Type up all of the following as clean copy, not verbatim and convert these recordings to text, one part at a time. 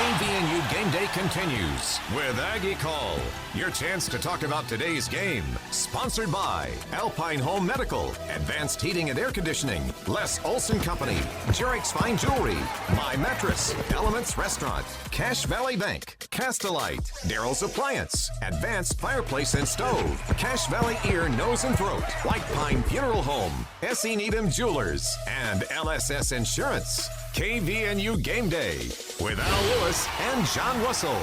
KVNU Game Day continues with Aggie Call. Your chance to talk about today's game. Sponsored by Alpine Home Medical, Advanced Heating and Air Conditioning, Les Olson Company, Jarek's Fine Jewelry, My Mattress, Elements Restaurant, Cache Valley Bank, Castelite, Daryl's Appliance, Advanced Fireplace and Stove, Cache Valley Ear, Nose and Throat, White Pine Funeral Home, S.E. Needham Jewelers, and LSS Insurance. KVNU Game Day with Al Lewis and John Russell.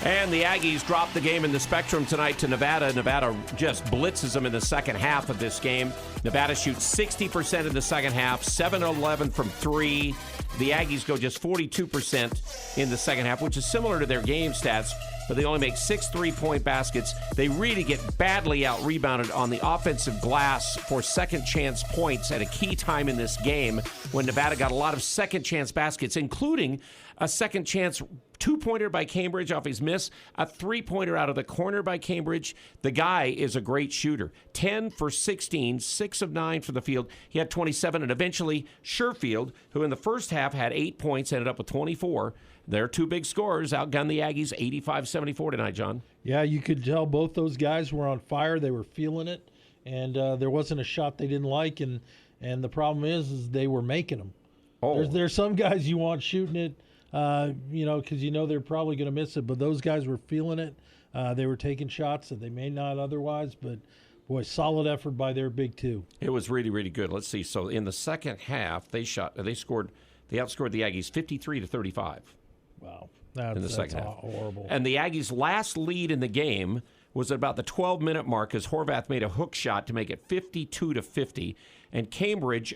And the Aggies drop the game in the Spectrum tonight to Nevada. Nevada just blitzes them in the second half of this game. Nevada shoots 60% in the second half, 7-11 from three. The Aggies go just 42% in the second half, which is similar to their game stats, but they only make 6 3-point baskets. They really get badly out-rebounded on the offensive glass for second-chance points at a key time in this game when Nevada got a lot of second-chance baskets, including a second-chance two-pointer by Cambridge off his miss, a three-pointer out of the corner by Cambridge. The guy is a great shooter. 10 for 16, 6 of 9 for the field. He had 27, and eventually Sherfield, who in the first half had 8 points, ended up with 24. Their two big scorers outgunned the Aggies 85-74 tonight, John. Yeah, you could tell both those guys were on fire. They were feeling it, and there wasn't a shot they didn't like, and the problem is they were making them. Oh. There's some guys you want shooting it, because they're probably going to miss it, but those guys were feeling it. They were taking shots that they may not otherwise, but boy, solid effort by their big two. It was really, really good. Let's see. So in the second half, they outscored the Aggies 53-35. Wow, in the second half. Horrible. And the Aggies' last lead in the game was at about the 12-minute mark as Horvath made a hook shot to make it 52-50. And Cambridge,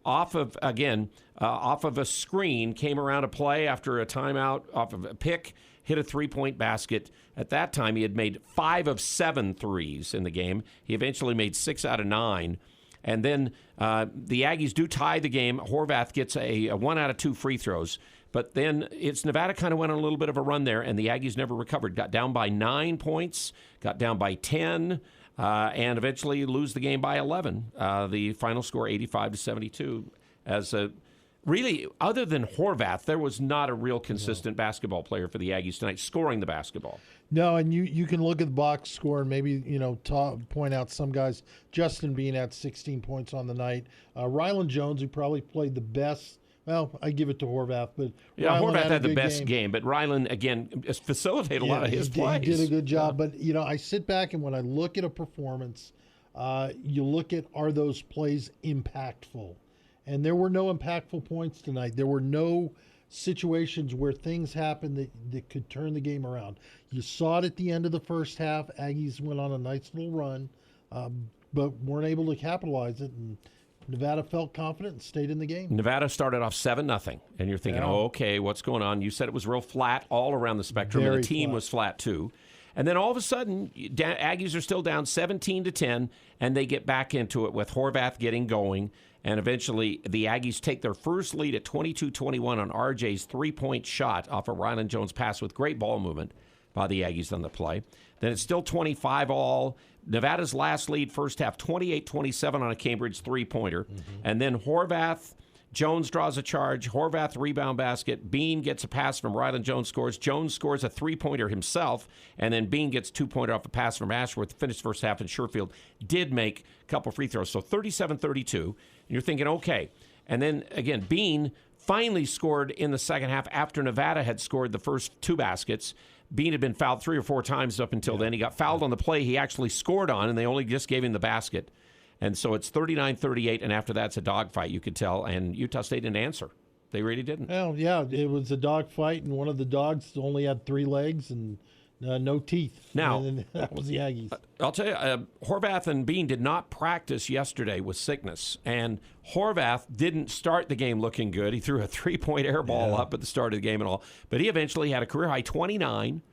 off of a screen, came around a play after a timeout, off of a pick, hit a three-point basket. At that time, he had made 5 of 7 threes in the game. He eventually made 6 out of 9. And then the Aggies do tie the game. Horvath gets a 1 out of 2 free throws. But then Nevada kind of went on a little bit of a run there, and the Aggies never recovered. Got down by 9 points, got down by 10, and eventually lose the game by 11. The final score 85-72. Really, other than Horvath, there was not a real consistent basketball player for the Aggies tonight scoring the basketball. No, and you can look at the box score and maybe, point out some guys. Justin Bean had 16 points on the night. Rylan Jones, who probably played the best. Well, I give it to Horvath, but yeah, Rylan Horvath had the best game, but Rylan again facilitated a lot of his plays. He did a good job, but I sit back and when I look at a performance, you look at are those plays impactful, and there were no impactful points tonight. There were no situations where things happened that could turn the game around. You saw it at the end of the first half. Aggies went on a nice little run, but weren't able to capitalize it, and Nevada felt confident and stayed in the game. Nevada started off 7-0, and you're thinking, oh, okay, what's going on? You said it was real flat all around the spectrum, and the team was flat too. And then all of a sudden, Aggies are still down 17-10, and they get back into it with Horvath getting going. And eventually, the Aggies take their first lead at 22-21 on RJ's three-point shot off a Rylan Jones pass with great ball movement by the Aggies on the play. Then it's still 25-all. Nevada's last lead first half, 28-27 on a Cambridge three-pointer. Mm-hmm. And then Jones draws a charge. Horvath rebound basket. Bean gets a pass from Rylan Jones scores. Jones scores a three-pointer himself. And then Bean gets 2-pointer off a pass from Ashworth. Finished first half, and Sherfield did make a couple free throws. So 37-32. And you're thinking, okay. And then, again, Bean finally scored in the second half after Nevada had scored the first 2 baskets. Bean had been fouled 3 or 4 times up until then. He got fouled on the play he actually scored on, and they only just gave him the basket. And so it's 39-38, and after that, it's a dogfight, you could tell. And Utah State didn't answer. They really didn't. Well, yeah, it was a dogfight, and one of the dogs only had 3 legs and no teeth. Now, and that was the Aggies. I'll tell you, Horvath and Bean did not practice yesterday with sickness. And Horvath didn't start the game looking good. He threw a 3-point air ball up at the start of the game and all. But he eventually had a career-high 29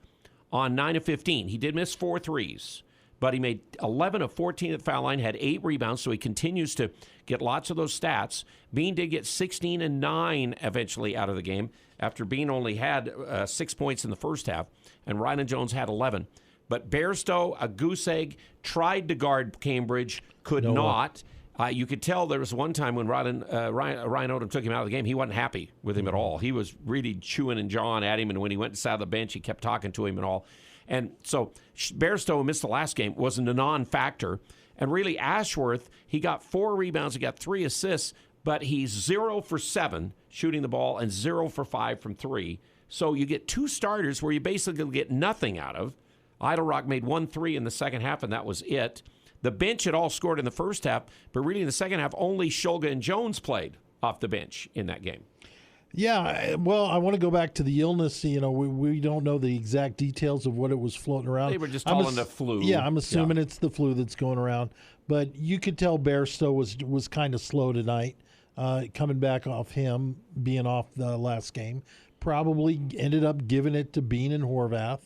on 9 of 15. He did miss 4 threes. But he made 11 of 14 at the foul line, had 8 rebounds, so he continues to get lots of those stats. Bean did get 16 and 9 eventually out of the game after Bean only had 6 points in the first half, and Rylan Jones had 11. But Bairstow, a goose egg, tried to guard Cambridge, could not. You could tell there was one time when Ryan Odom took him out of the game, he wasn't happy with him at all. He was really chewing and jawing at him, and when he went inside the bench, he kept talking to him and all. And so Bairstow, who missed the last game, wasn't a non-factor. And really, Ashworth, he got 4 rebounds, he got 3 assists, but he's 0 for 7 shooting the ball and 0 for 5 from 3. So you get 2 starters where you basically get nothing out of. Idle Rock made 1 3 in the second half, and that was it. The bench had all scored in the first half, but really in the second half, only Shulga and Jones played off the bench in that game. Yeah, well, I want to go back to the illness. We don't know the exact details of what it was floating around. They were just calling it flu. Yeah, I'm assuming it's the flu that's going around. But you could tell Bairstow was kind of slow tonight, coming back off him being off the last game. Probably ended up giving it to Bean and Horvath.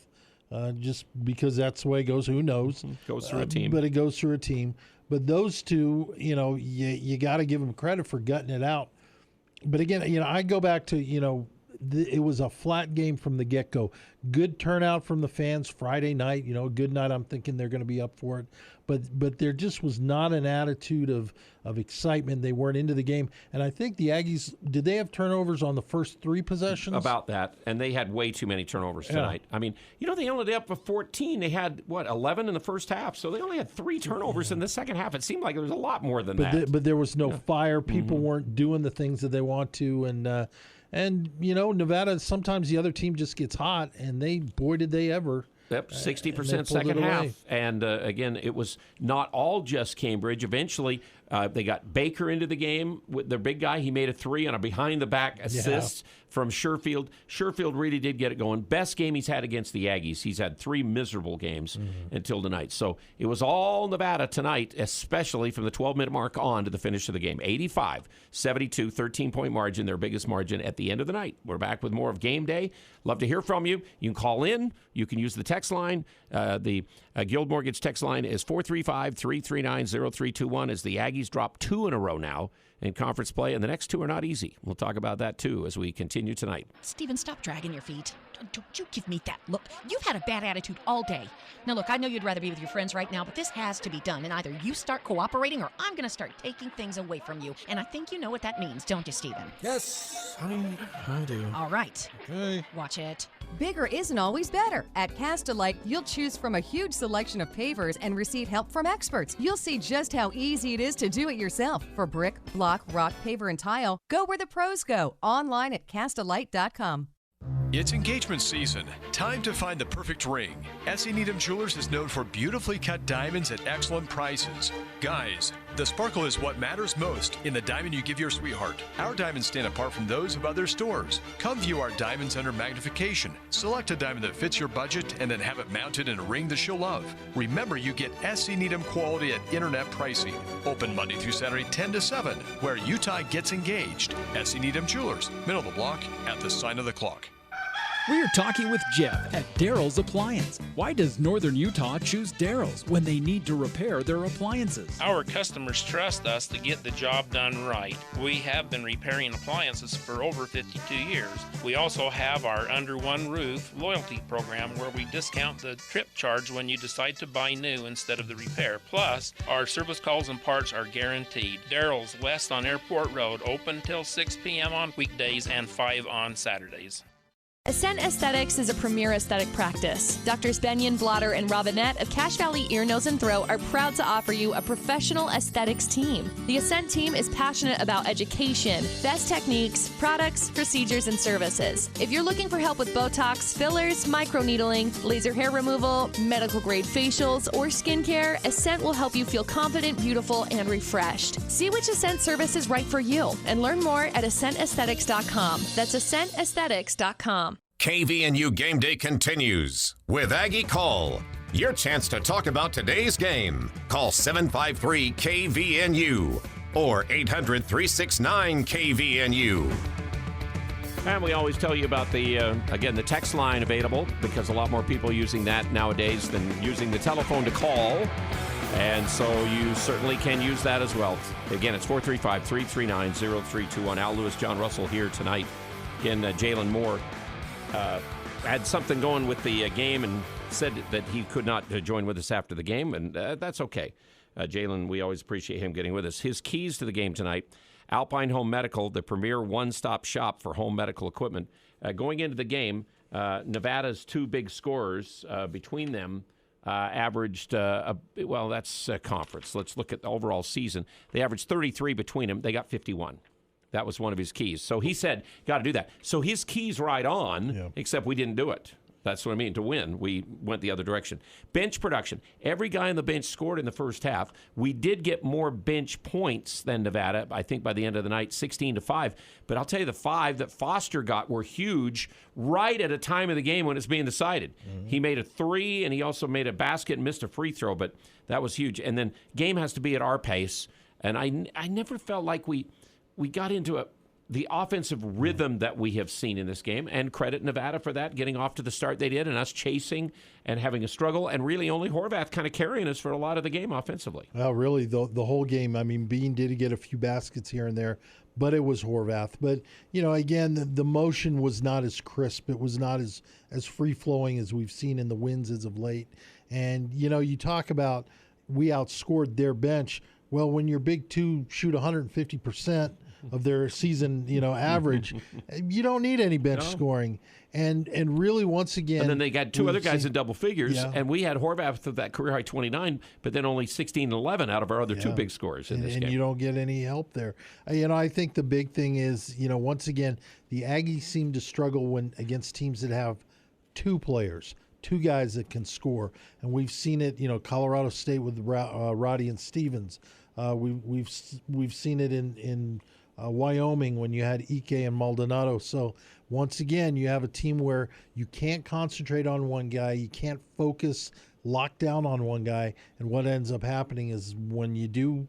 Just because that's the way it goes. Who knows? Goes through a team. But it goes through a team. But those two, you got to give them credit for gutting it out. But again, I go back to, it was a flat game from the get-go. Good turnout from the fans Friday night. Good night. I'm thinking they're going to be up for it. But there just was not an attitude of excitement. They weren't into the game. And I think the Aggies, did they have turnovers on the first 3 possessions? About that. And they had way too many turnovers tonight. Yeah. I mean, they only ended up with 14. They had, 11 in the first half. So they only had 3 turnovers in the second half. It seemed like there was a lot more than that. But there was no fire. People weren't doing the things that they want to. And Nevada, sometimes the other team just gets hot. And boy, did they ever. Yep, 60% second half. And again, it was not all just Cambridge. Eventually, they got Baker into the game with their big guy. He made a 3 on a behind-the-back assist from Sherfield. Sherfield really did get it going. Best game he's had against the Aggies. He's had 3 miserable games until tonight. So it was all Nevada tonight, especially from the 12-minute mark on to the finish of the game. 85-72, 13-point margin, their biggest margin at the end of the night. We're back with more of Game Day. Love to hear from you. You can call in. You can use the text line. The Guild Mortgage text line is 435-339-0321 as the Aggies drop 2 in a row now in conference play, and the next 2 are not easy. We'll talk about that, too, as we continue tonight. Steven, stop dragging your feet. Don't you give me that look. You've had a bad attitude all day. Now, look, I know you'd rather be with your friends right now, but this has to be done, and either you start cooperating or I'm going to start taking things away from you. And I think you know what that means, don't you, Steven? Yes, honey, I do. All right. Okay. Watch it. Bigger isn't always better. At Cast-A-Lite, you'll choose from a huge selection of pavers and receive help from experts. You'll see just how easy it is to do it yourself. For brick, block, rock, paver, and tile, go where the pros go. Online at castalite.com. It's engagement season. Time to find the perfect ring. S.E. Needham Jewelers is known for beautifully cut diamonds at excellent prices. Guys, the sparkle is what matters most in the diamond you give your sweetheart. Our diamonds stand apart from those of other stores. Come view our diamonds under magnification. Select a diamond that fits your budget and then have it mounted in a ring that she'll love. Remember, you get S.E. Needham quality at internet pricing. Open Monday through Saturday 10 to 7, where Utah gets engaged. S.E. Needham Jewelers, middle of the block at the sign of the clock. We're talking with Jeff at Daryl's Appliance. Why does Northern Utah choose Daryl's when they need to repair their appliances? Our customers trust us to get the job done right. We have been repairing appliances for over 52 years. We also have our Under One Roof loyalty program where we discount the trip charge when you decide to buy new instead of the repair. Plus, our service calls and parts are guaranteed. Daryl's West on Airport Road, open till 6 p.m. on weekdays and 5 on Saturdays. Ascent Aesthetics is a premier aesthetic practice. Doctors Benyon, Blotter, and Robinette of Cache Valley Ear, Nose, and Throat are proud to offer you a professional aesthetics team. The Ascent team is passionate about education, best techniques, products, procedures, and services. If you're looking for help with Botox, fillers, microneedling, laser hair removal, medical-grade facials, or skincare, Ascent will help you feel confident, beautiful, and refreshed. See which Ascent service is right for you and learn more at AscentAesthetics.com. That's AscentAesthetics.com. KVNU Game Day continues with Aggie Call. Your chance to talk about today's game. Call 753-KVNU or 800-369-KVNU. And we always tell you about the text line available because a lot more people are using that nowadays than using the telephone to call. And so you certainly can use that as well. Again, it's 435-339-0321. Al Lewis, John Russell here tonight. Again, Jalen Moore had something going with the game and said that he could not join with us after the game, and that's okay. Jalen, we always appreciate him getting with us. His keys to the game tonight, Alpine Home Medical, the premier one-stop shop for home medical equipment. Going into the game, Nevada's 2 big scorers between them averaged, that's conference. Let's look at the overall season. They averaged 33 between them. They got 51. That was one of his keys. So he said, got to do that. So his key's right on, except we didn't do it. That's what I mean. To win, we went the other direction. Bench production. Every guy on the bench scored in the first half. We did get more bench points than Nevada, I think, by the end of the night, 16-5. But I'll tell you, the 5 that Foster got were huge right at a time of the game when it's being decided. Mm-hmm. He made a 3, and he also made a basket and missed a free throw, but that was huge. And then game has to be at our pace. And I never felt like we got into the offensive rhythm that we have seen in this game, and credit Nevada for that, getting off to the start they did, and us chasing and having a struggle, and really only Horvath kind of carrying us for a lot of the game offensively. Well, really, the whole game. I mean, Bean did get a few baskets here and there, but it was Horvath. But, again, the motion was not as crisp. It was not as free-flowing as we've seen in the wins as of late. And, you talk about we outscored their bench. Well, when your big 2 shoot 150% of their season, average, you don't need any bench scoring. And really, once again, and then they got 2 other guys in double figures, and we had Horvath of that career high 29, but then only 16 and 11 out of our other 2 big scorers in this game. And you don't get any help there. I think the big thing is, once again, the Aggies seem to struggle when against teams that have 2 players. 2 guys that can score, and we've seen it. Colorado State with Roddy and Stevens. We've seen it in Wyoming when you had Ike and Maldonado. So once again, you have a team where you can't concentrate on one guy, you can't focus, lock down on one guy, and what ends up happening is when you do,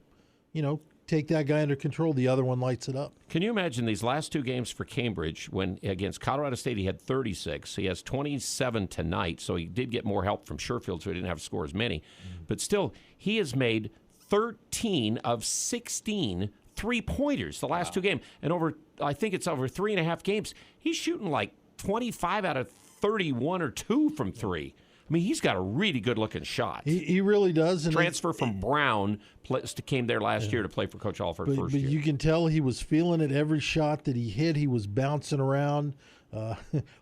take that guy under control, the other one lights it up. Can you imagine these last 2 games for Cambridge when against Colorado State he had 36. He has 27 tonight, so he did get more help from Sherfield, so he didn't have to score as many. But still, he has made 13 of 16 3-pointers the last 2 games. And I think it's over 3.5 games, he's shooting like 25 out of 31 or 2 from 3. I mean, he's got a really good-looking shot. He really does. And transfer from Brown came there last year to play for Coach Alford first year. But you can tell he was feeling it. Every shot that he hit, he was bouncing around,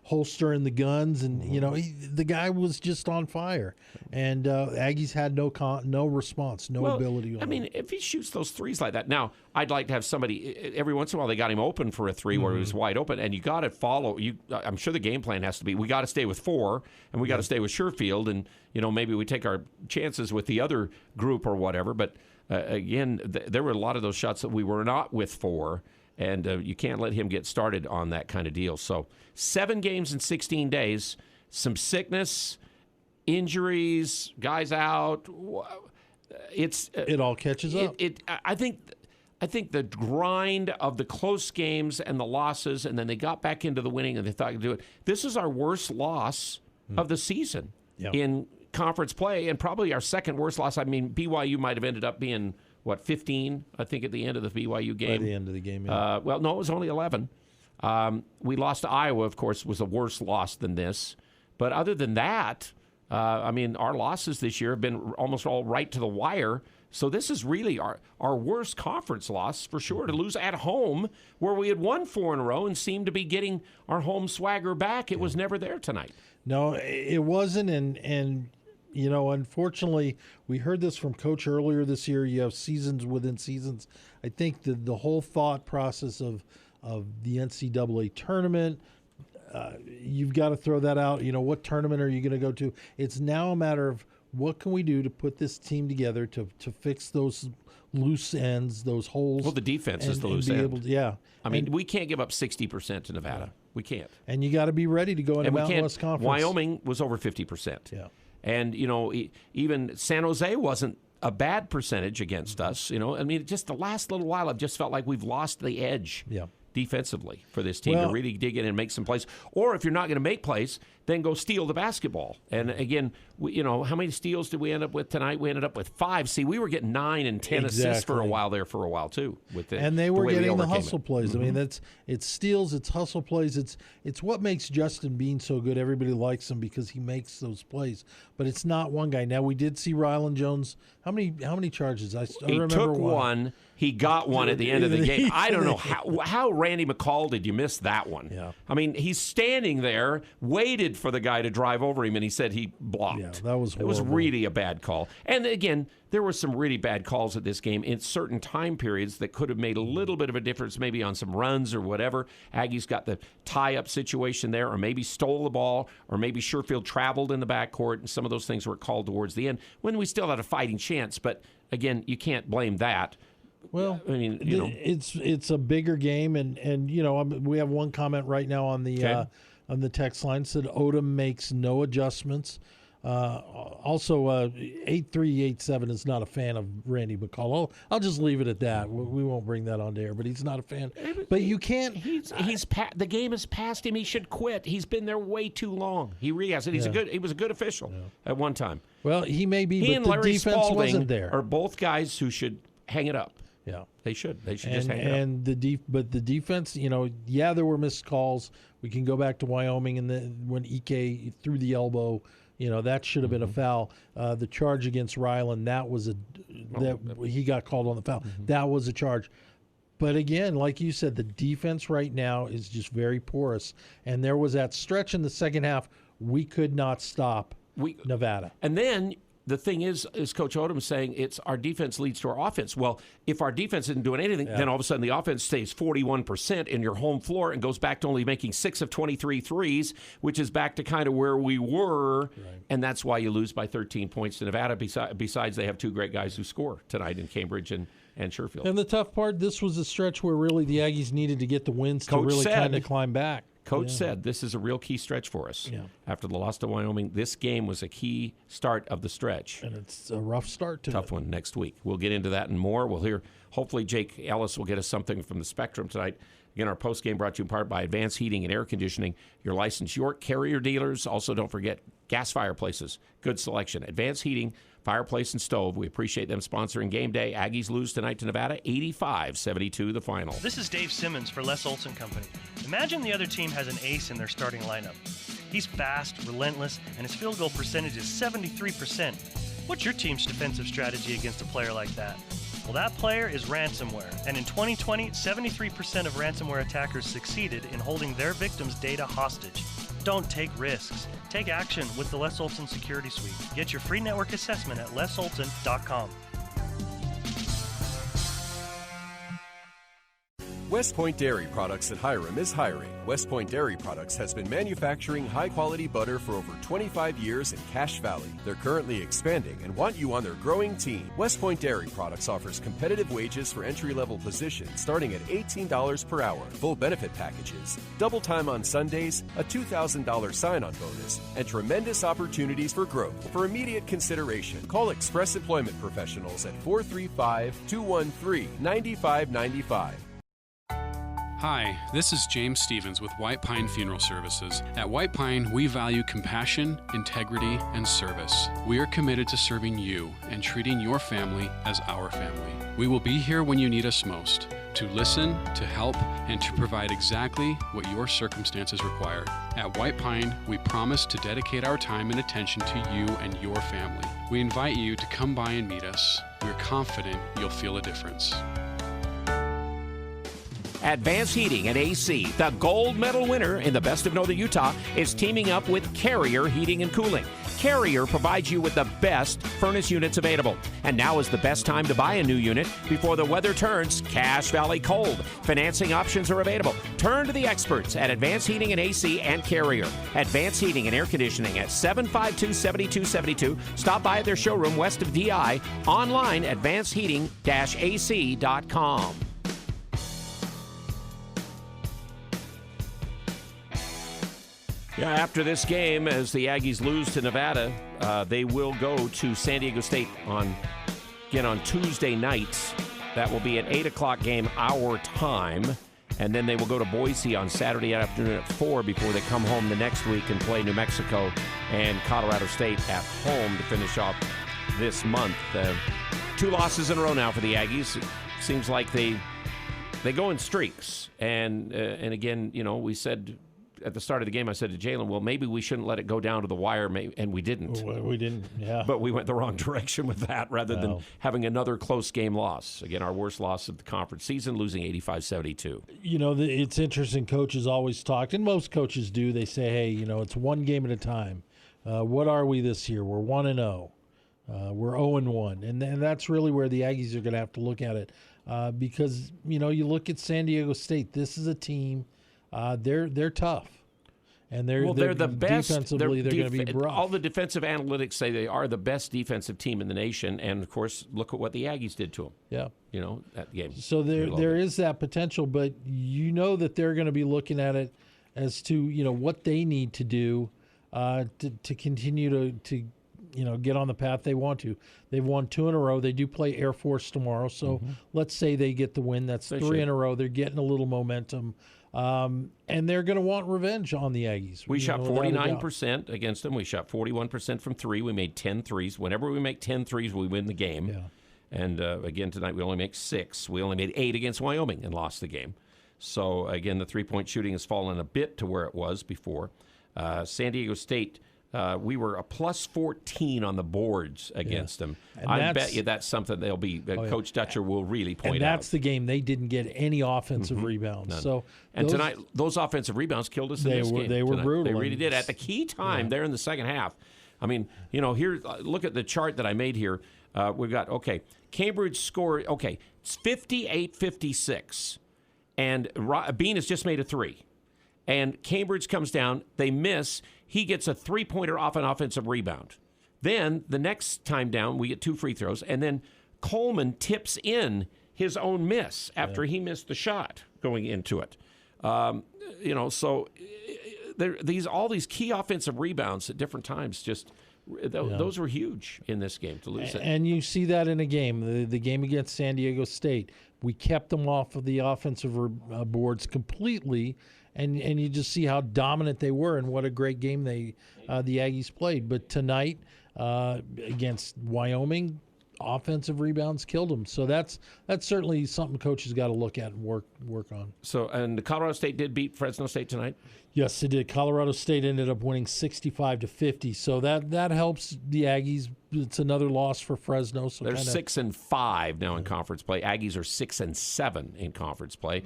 holstering the guns, and the guy was just on fire. And Aggies had no response, no ability. I mean, if he shoots those threes like that, now I'd like to have somebody every once in a while. They got him open for a 3 where he was wide open, and you got to follow. I'm sure the game plan has to be: we got to stay with 4, and we got to stay with Sherfield, and maybe we take our chances with the other group or whatever. But again, there were a lot of those shots that we were not with 4. And you can't let him get started on that kind of deal. So 7 games in 16 days, some sickness, injuries, guys out. It all catches up. I think the grind of the close games and the losses, and then they got back into the winning and they thought they could do it. This is our worst loss of the season in conference play, and probably our second worst loss. I mean, BYU might have ended up being 15, I think, at the end of the BYU game. By the end of the game, yeah. Well, no, it was only 11. We lost to Iowa, of course, was a worse loss than this. But other than that, our losses this year have been almost all right to the wire. So this is really our worst conference loss, for sure, to lose at home, where we had won 4 in a row and seemed to be getting our home swagger back. It was never there tonight. No, it wasn't, and unfortunately, we heard this from Coach earlier this year. You have seasons within seasons. I think the whole thought process of the NCAA tournament, you've got to throw that out. What tournament are you going to go to? It's now a matter of what can we do to put this team together to fix those loose ends, those holes. Well, the defense is the loose end. We can't give up 60% to Nevada. We can't. And you got to be ready to go into Mountain West Conference. Wyoming was over 50%. Yeah. And, even San Jose wasn't a bad percentage against us. Just the last little while, I've just felt like we've lost the edge. Yeah. defensively for this team to really dig in and make some plays. Or if you're not going to make plays, then go steal the basketball. And again, how many steals did we end up with tonight? We ended up with 5. See, we were getting 9 and 10 assists for a while too. And they were getting the hustle plays. I mean, it's steals, it's hustle plays. It's what makes Justin Bean so good. Everybody likes him because he makes those plays. But it's not one guy. Now, we did see Rylan Jones. How many charges? I remember took one. He got one at the end of the game. I don't know how Randy McCall did you miss that one? Yeah. I mean, he's standing there, waited for the guy to drive over him, and he said he blocked. Yeah, that was horrible. It was really a bad call. And again, there were some really bad calls at this game in certain time periods that could have made a little bit of a difference, maybe on some runs or whatever. Aggies got the tie-up situation there, or maybe stole the ball, or maybe Sherfield traveled in the backcourt, and some of those things were called towards the end when we still had a fighting chance. But again, you can't blame that. Well, I mean, it's a bigger game, and we have one comment right now on the text line said Odom makes no adjustments. Also, 8387 is not a fan of Randy McCall. I'll just leave it at that. We won't bring that on air, but he's not a fan. But you can't. The game has passed him. He should quit. He's been there way too long. He really has. He was a good official at one time. Well, he may be, but and the Larry defense Spalding wasn't there. Are both guys who should hang it up. Yeah, they should. They should just hang it up. And but the defense, there were missed calls. We can go back to Wyoming and when Ike threw the elbow. That should have been a foul. The charge against Rylan, he got called on the foul. That was a charge. But again, like you said, the defense right now is just very porous. And there was that stretch in the second half. We could not stop Nevada. And then the thing is Coach Odom saying it's our defense leads to our offense. Well, if our defense isn't doing anything, then all of a sudden the offense stays 41% in your home floor and goes back to only making 6 of 23 threes, which is back to kind of where we were. Right. And that's why you lose by 13 points to Nevada. Besides, they have 2 great guys who score tonight in Cambridge and Sherfield. And the tough part, this was a stretch where really the Aggies needed to get the wins to really kind of climb back. Coach said this is a real key stretch for us. Yeah. After the loss to Wyoming, this game was a key start of the stretch. And it's a rough start to Tough one next week. We'll get into that and more. We'll hear, hopefully Jake Ellis will get us something from the Spectrum tonight. Again, our postgame brought to you in part by Advanced Heating and Air Conditioning, your licensed York Carrier dealers. Also, don't forget gas fireplaces. Good selection. Advanced Heating, Fireplace and Stove. We appreciate them sponsoring game day. Aggies lose tonight to Nevada, 85-72 the final. This is Dave Simmons for Les Olson Company. Imagine the other team has an ace in their starting lineup. He's fast, relentless, and his field goal percentage is 73%. What's your team's defensive strategy against a player like that? Well, that player is ransomware. And in 2020, 73% of ransomware attackers succeeded in holding their victims' data hostage. Don't take risks. Take action with the Les Olson Security Suite. Get your free network assessment at lesolson.com. West Point Dairy Products at Hiram is hiring. West Point Dairy Products has been manufacturing high-quality butter for over 25 years in Cache Valley. They're currently expanding and want you on their growing team. West Point Dairy Products offers competitive wages for entry-level positions starting at $18 per hour, full benefit packages, double time on Sundays, a $2,000 sign-on bonus, and tremendous opportunities for growth. For immediate consideration, call Express Employment Professionals at 435-213-9595. Hi, this is James Stevens with White Pine Funeral Services. At White Pine, we value compassion, integrity, and service. We are committed to serving you and treating your family as our family. We will be here when you need us most, to listen, to help, and to provide exactly what your circumstances require. At White Pine, we promise to dedicate our time and attention to you and your family. We invite you to come by and meet us. We're confident you'll feel a difference. Advanced Heating and AC, the gold medal winner in the Best of Northern Utah, is teaming up with Carrier Heating and Cooling. Carrier provides you with the best furnace units available. And now is the best time to buy a new unit before the weather turns Cache Valley cold. Financing options are available. Turn to the experts at Advanced Heating and AC and Carrier. Advanced Heating and Air Conditioning at 752-7272. Stop by at their showroom west of DI. Online, advancedheating-ac.com. Yeah, after this game, as the Aggies lose to Nevada, they will go to San Diego State on Tuesday night. That will be an 8 o'clock game our time. And then they will go to Boise on Saturday afternoon at 4 before they come home the next week and play New Mexico and Colorado State at home to finish off this month. 2 losses in a row now for the Aggies. It seems like they go in streaks. And again, we said at the start of the game, I said to Jalen, well, maybe we shouldn't let it go down to the wire, and we didn't. We didn't, yeah. But we went the wrong direction with that rather than having another close game loss. Again, our worst loss of the conference season, losing 85-72. It's interesting. Coaches always talked, and most coaches do. They say, hey, it's one game at a time. What are we this year? We're 1-0. We're 0-1. And that's really where the Aggies are going to have to look at it. Because, you look at San Diego State. This is a team. They're tough, and they're the best. Defensively, they're going to be rough. All the defensive analytics say they are the best defensive team in the nation, and of course, look at what the Aggies did to them. Yeah, that game. So there is that potential, but that they're going to be looking at it as to what they need to do to continue to get on the path they want to. They've won 2 in a row. They do play Air Force tomorrow, so let's say they get the win. That's 3 in a row. They're getting a little momentum. And they're going to want revenge on the Aggies. We shot 49% against them. We shot 41% from 3. We made 10 threes. Whenever we make 10 threes, we win the game. Yeah. And again, tonight we only make 6. We only made 8 against Wyoming and lost the game. So, again, the three-point shooting has fallen a bit to where it was before. San Diego State, we were a plus 14 on the boards against them. And I bet you that's something they'll be. Coach Dutcher will really point out. And that's the game they didn't get any offensive rebounds. None. So tonight, those offensive rebounds killed us in this game. They were brutal. They really did. At the key time there in the second half. I mean, here, look at the chart that I made here. We've got, Cambridge scored, it's 58-56. And Bean has just made a 3. And Cambridge comes down. They miss. He gets a 3-pointer off an offensive rebound. Then the next time down, we get 2 free throws. And then Coleman tips in his own miss after he missed the shot going into it. So all these key offensive rebounds at different times those were huge in this game to lose it. And you see that in a game, the game against San Diego State. We kept them off of the offensive boards completely, and you just see how dominant they were and what a great game the Aggies played. But tonight against Wyoming, offensive rebounds killed them. So that's certainly something coaches got to look at and work on. So, and Colorado State did beat Fresno State tonight? Yes, they did. Colorado State ended up winning 65-50. So that helps the Aggies. It's another loss for Fresno. So they're 6-5 now in conference play. Aggies are 6-7 in conference play.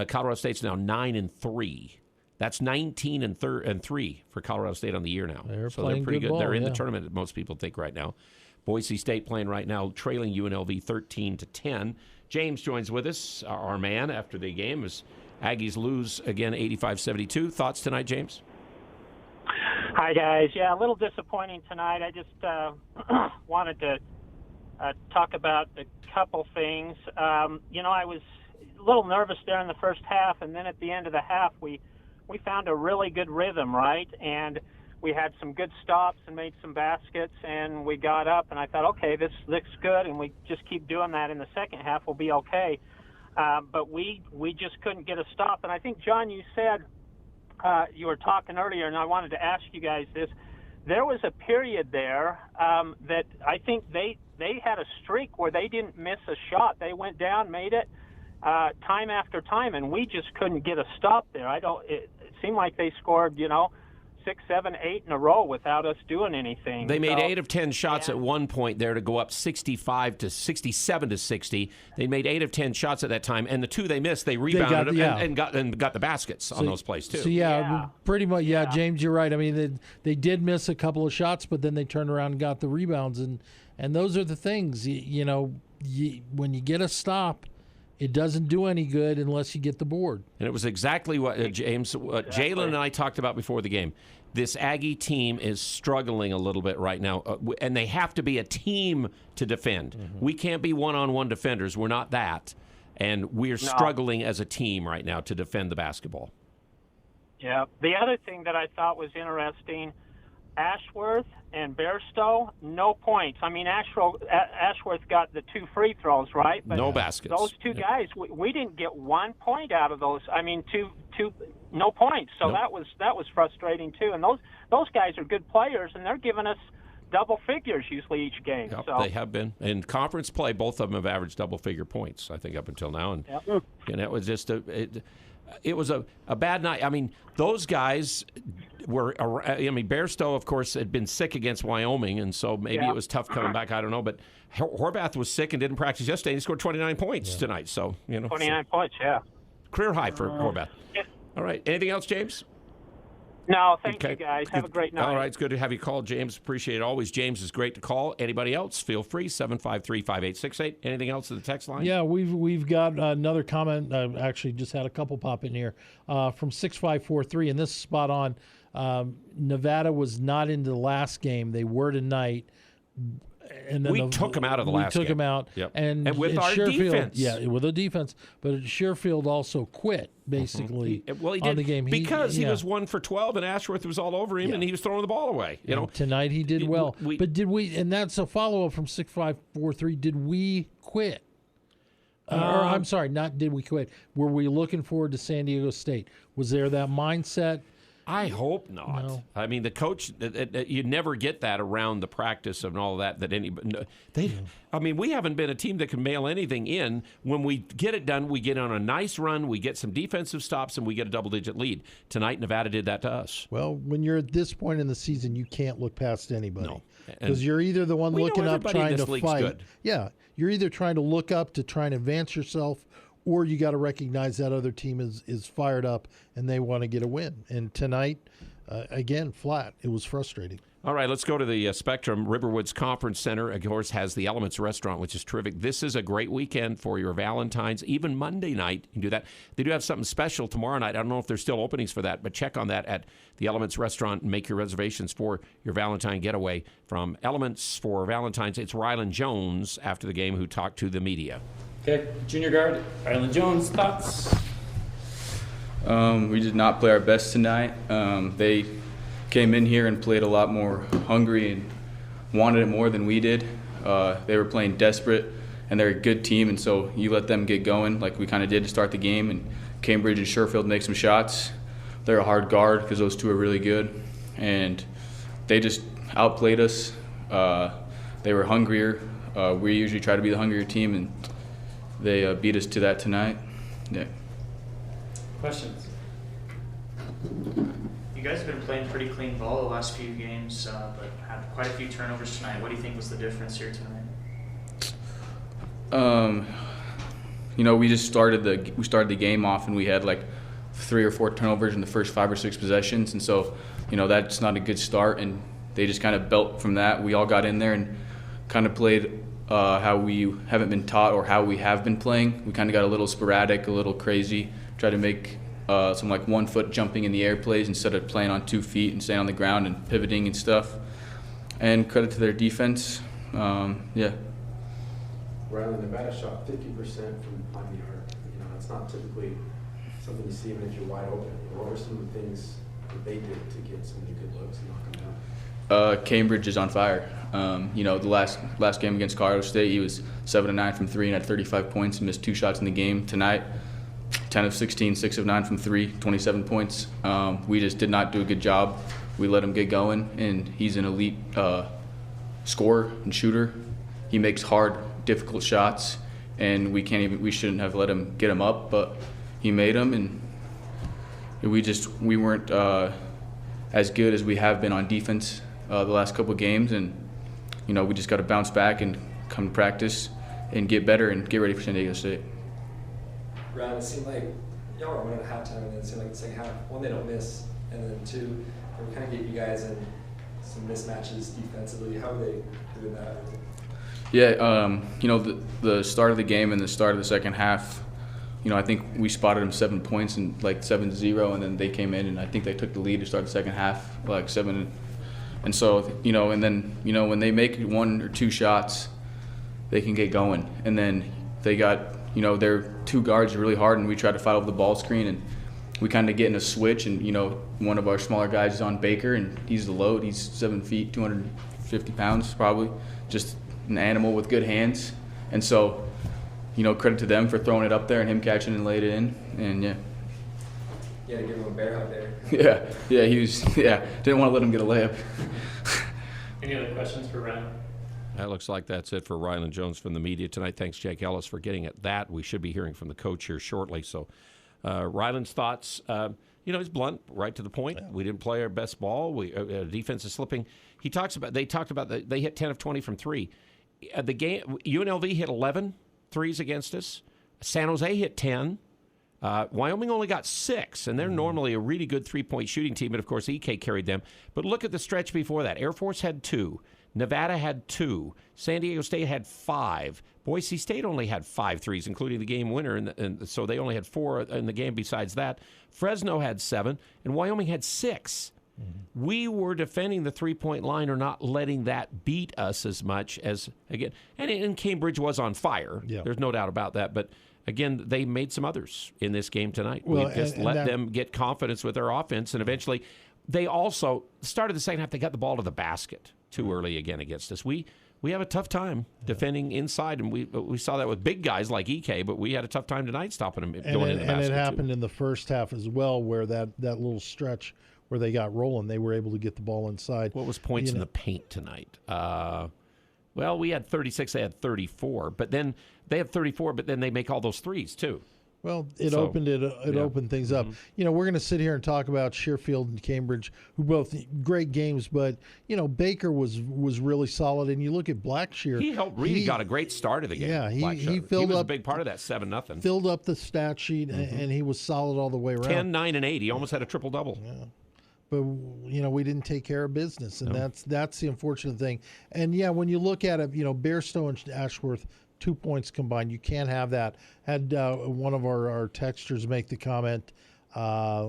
Colorado State's now 9-3. That's 19-3 for Colorado State on the year now. They're pretty good. Ball, they're in the tournament, most people think right now. Boise State playing right now, trailing UNLV 13-10. James joins with us, our man, after the game as Aggies lose again 85-72. Thoughts tonight, James? Hi, guys. Yeah, a little disappointing tonight. I just wanted to talk about a couple things. I was a little nervous there in the first half, and then at the end of the half, we found a really good rhythm, right? And we had some good stops and made some baskets, and we got up, and I thought, okay, this looks good, and we just keep doing that in the second half, we'll be okay. But we just couldn't get a stop. And I think, John, you said you were talking earlier, and I wanted to ask you guys this. There was a period there that I think they had a streak where they didn't miss a shot. They went down, made it time after time, and we just couldn't get a stop there. It seemed like they scored, 6, 7, 8 in a row without us doing anything. They made 8 of 10 shots at one point there to go up 67-60. They made 8 of 10 shots at that time, and the 2 they missed, they rebounded and got the baskets on those plays too. So pretty much, James, you're right. I mean, they did miss a couple of shots, but then they turned around and got the rebounds, and those are the things. When you get a stop, it doesn't do any good unless you get the board. And it was exactly what Jalen and I talked about before the game. This Aggie team is struggling a little bit right now, and they have to be a team to defend. Mm-hmm. We can't be one-on-one defenders. We're not that. And we're struggling as a team right now to defend the basketball. Yeah. The other thing that I thought was interesting, Ashworth and Bairstow, no points. I mean, Ashworth got the 2 free throws, right? But no baskets. Those 2 guys, we didn't get 1 point out of those. I mean, two no points. So that was frustrating too. And those guys are good players, and they're giving us double figures usually each game. Yep, so they have been. In conference play, both of them have averaged double-figure points, I think, up until now. And it was just it was a bad night. I mean, those guys were. I mean, Bairstow, of course, had been sick against Wyoming, and so maybe it was tough coming back. I don't know, but Horvath was sick and didn't practice yesterday. And he scored 29 points tonight. So 29 points, career high for Horvath. Yeah. All right. Anything else, James? No, thank you, guys. Have a great night. All right, it's good to have you call, James. Appreciate it always. James is great to call. Anybody else, feel free, 753-5868. Anything else in the text line? Yeah, we've got another comment. Actually, just had a couple pop in here from 6543, and this is spot on. Nevada was not in the last game. They were tonight. And then we took them out of the last game. We took them out. Yep. And with our Sherfield, defense. Yeah, with a defense. But Sherfield also quit, basically, he did, on the game. He was 1 for 12, and Ashworth was all over him, and he was throwing the ball away. You know, tonight he did well. But did we, and that's a follow-up from 6543, did we quit? Or I'm sorry, not did we quit. Were we looking forward to San Diego State? Was there that mindset? I hope not. No. I mean, the coach, you never get that around the practice and all that. I mean, we haven't been a team that can mail anything in. When we get it done, we get on a nice run, we get some defensive stops, and we get a double-digit lead. Tonight, Nevada did that to us. Well, when you're at this point in the season, you can't look past anybody. No. Because you're either the one looking up trying to fight. Good. Yeah, you're either trying to look up to try and advance yourself, or you got to recognize that other team is fired up and they want to get a win. And tonight, again, flat. It was frustrating. All right, let's go to the Spectrum. Riverwoods Conference Center, of course, has the Elements Restaurant, which is terrific. This is a great weekend for your Valentine's. Even Monday night, you can do that. They do have something special tomorrow night. I don't know if there's still openings for that, but check on that at the Elements Restaurant and make your reservations for your Valentine getaway. From Elements for Valentine's, it's Rylan Jones after the game who talked to the media. Okay, junior guard, Rylan Jones, thoughts? We did not play our best tonight. They came in here and played a lot more hungry and wanted it more than we did. They were playing desperate, and they're a good team, and so you let them get going like we kind of did to start the game, and Cambridge and Sherfield make some shots. They're a hard guard because those two are really good, and they just outplayed us. They were hungrier. We usually try to be the hungrier team, and they beat us to that tonight. Yeah. Questions? You guys have been playing pretty clean ball the last few games, but had quite a few turnovers tonight. What do you think was the difference here tonight? We started the game off, and we had like 3 or 4 turnovers in the first 5 or 6 possessions, and so that's not a good start. And they just kind of built from that. We all got in there and kind of played how we haven't been taught or how we have been playing. We kind of got a little sporadic, a little crazy, tried to make some like 1 foot jumping in the air plays instead of playing on 2 feet and staying on the ground and pivoting and stuff. And credit to their defense. Yeah. Rylan, Nevada shot 50% from behind the arc. It's not typically something you see even if you're wide open. What were some of the things that they did to get some of the good looks and knock them down? Cambridge is on fire. The last game against Colorado State, he was 7 of 9 from 3 and had 35 points and missed 2 shots in the game. Tonight, 10 of 16, 6 of 9 from 3, 27 points. We just did not do a good job. We let him get going, and he's an elite scorer and shooter. He makes hard, difficult shots, and we shouldn't have let him get him up, but he made them, and we weren't as good as we have been on defense the last couple of games, and we just got to bounce back and come to practice and get better and get ready for San Diego State. Ryan, it seemed like y'all were winning at halftime, and then it seemed like the second half, 1, they don't miss, and then 2, they kind of get you guys in some mismatches defensively. How are they doing that? Yeah, the start of the game and the start of the second half, I think we spotted them 7 points and like 7-0, and then they came in and I think they took the lead to start the second half, like 7. And so, and then, when they make 1 or 2 shots, they can get going. And then they got, their 2 guards are really hard, and we try to fight over the ball screen, and we kind of get in a switch, and one of our smaller guys is on Baker, and he's the load. He's 7 feet, 250 pounds probably, just an animal with good hands. And so, credit to them for throwing it up there and him catching and laid it in, and yeah. You had to give him a bear hug there. Yeah, he was. Yeah, didn't want to let him get a layup. Any other questions for Ryan? That looks like that's it for Rylan Jones from the media tonight. Thanks, Jake Ellis, for getting at that. We should be hearing from the coach here shortly. So, Rylan's thoughts. He's blunt, right to the point. Yeah. We didn't play our best ball. Defense is slipping. They talked about they hit 10 of 20 from three. The game, UNLV hit 11 threes against us. San Jose hit 10. Wyoming only got 6, and they're normally a really good three-point shooting team, and of course EK carried them. But look at the stretch before that. Air Force had 2. Nevada had 2. San Diego State had 5. Boise State only had 5 threes, including the game winner, and so they only had 4 in the game besides that. Fresno had 7, and Wyoming had 6. Mm-hmm. We were defending the three-point line or not letting that beat us as much as, again, and Cambridge was on fire. Yeah. There's no doubt about that, but again, they made some others in this game tonight. Well, we just let them get confidence with their offense, and eventually they also started the second half. They got the ball to the basket too early again against us. We have a tough time defending inside, and we saw that with big guys like EK, but we had a tough time tonight stopping them going in the basket. And it happened in the first half as well, where that little stretch where they got rolling, they were able to get the ball inside. What was points in the paint tonight? Well, we had 36, they had 34, but then they have 34, but then they make all those threes too. Well, it opened things up. We're going to sit here and talk about Sherfield and Cambridge, who both great games, but Baker was really solid. And you look at Blackshear, he helped. Reed got a great start of the game. Yeah, he was a big part of that 7-0. Filled up the stat sheet, and he was solid all the way around. 10, 9, and 8. He almost had a triple double. Yeah. But we didn't take care of business, and that's the unfortunate thing. And when you look at it, Bairstow and Ashworth, 2 points combined. You can't have that. Had one of our texters make the comment. I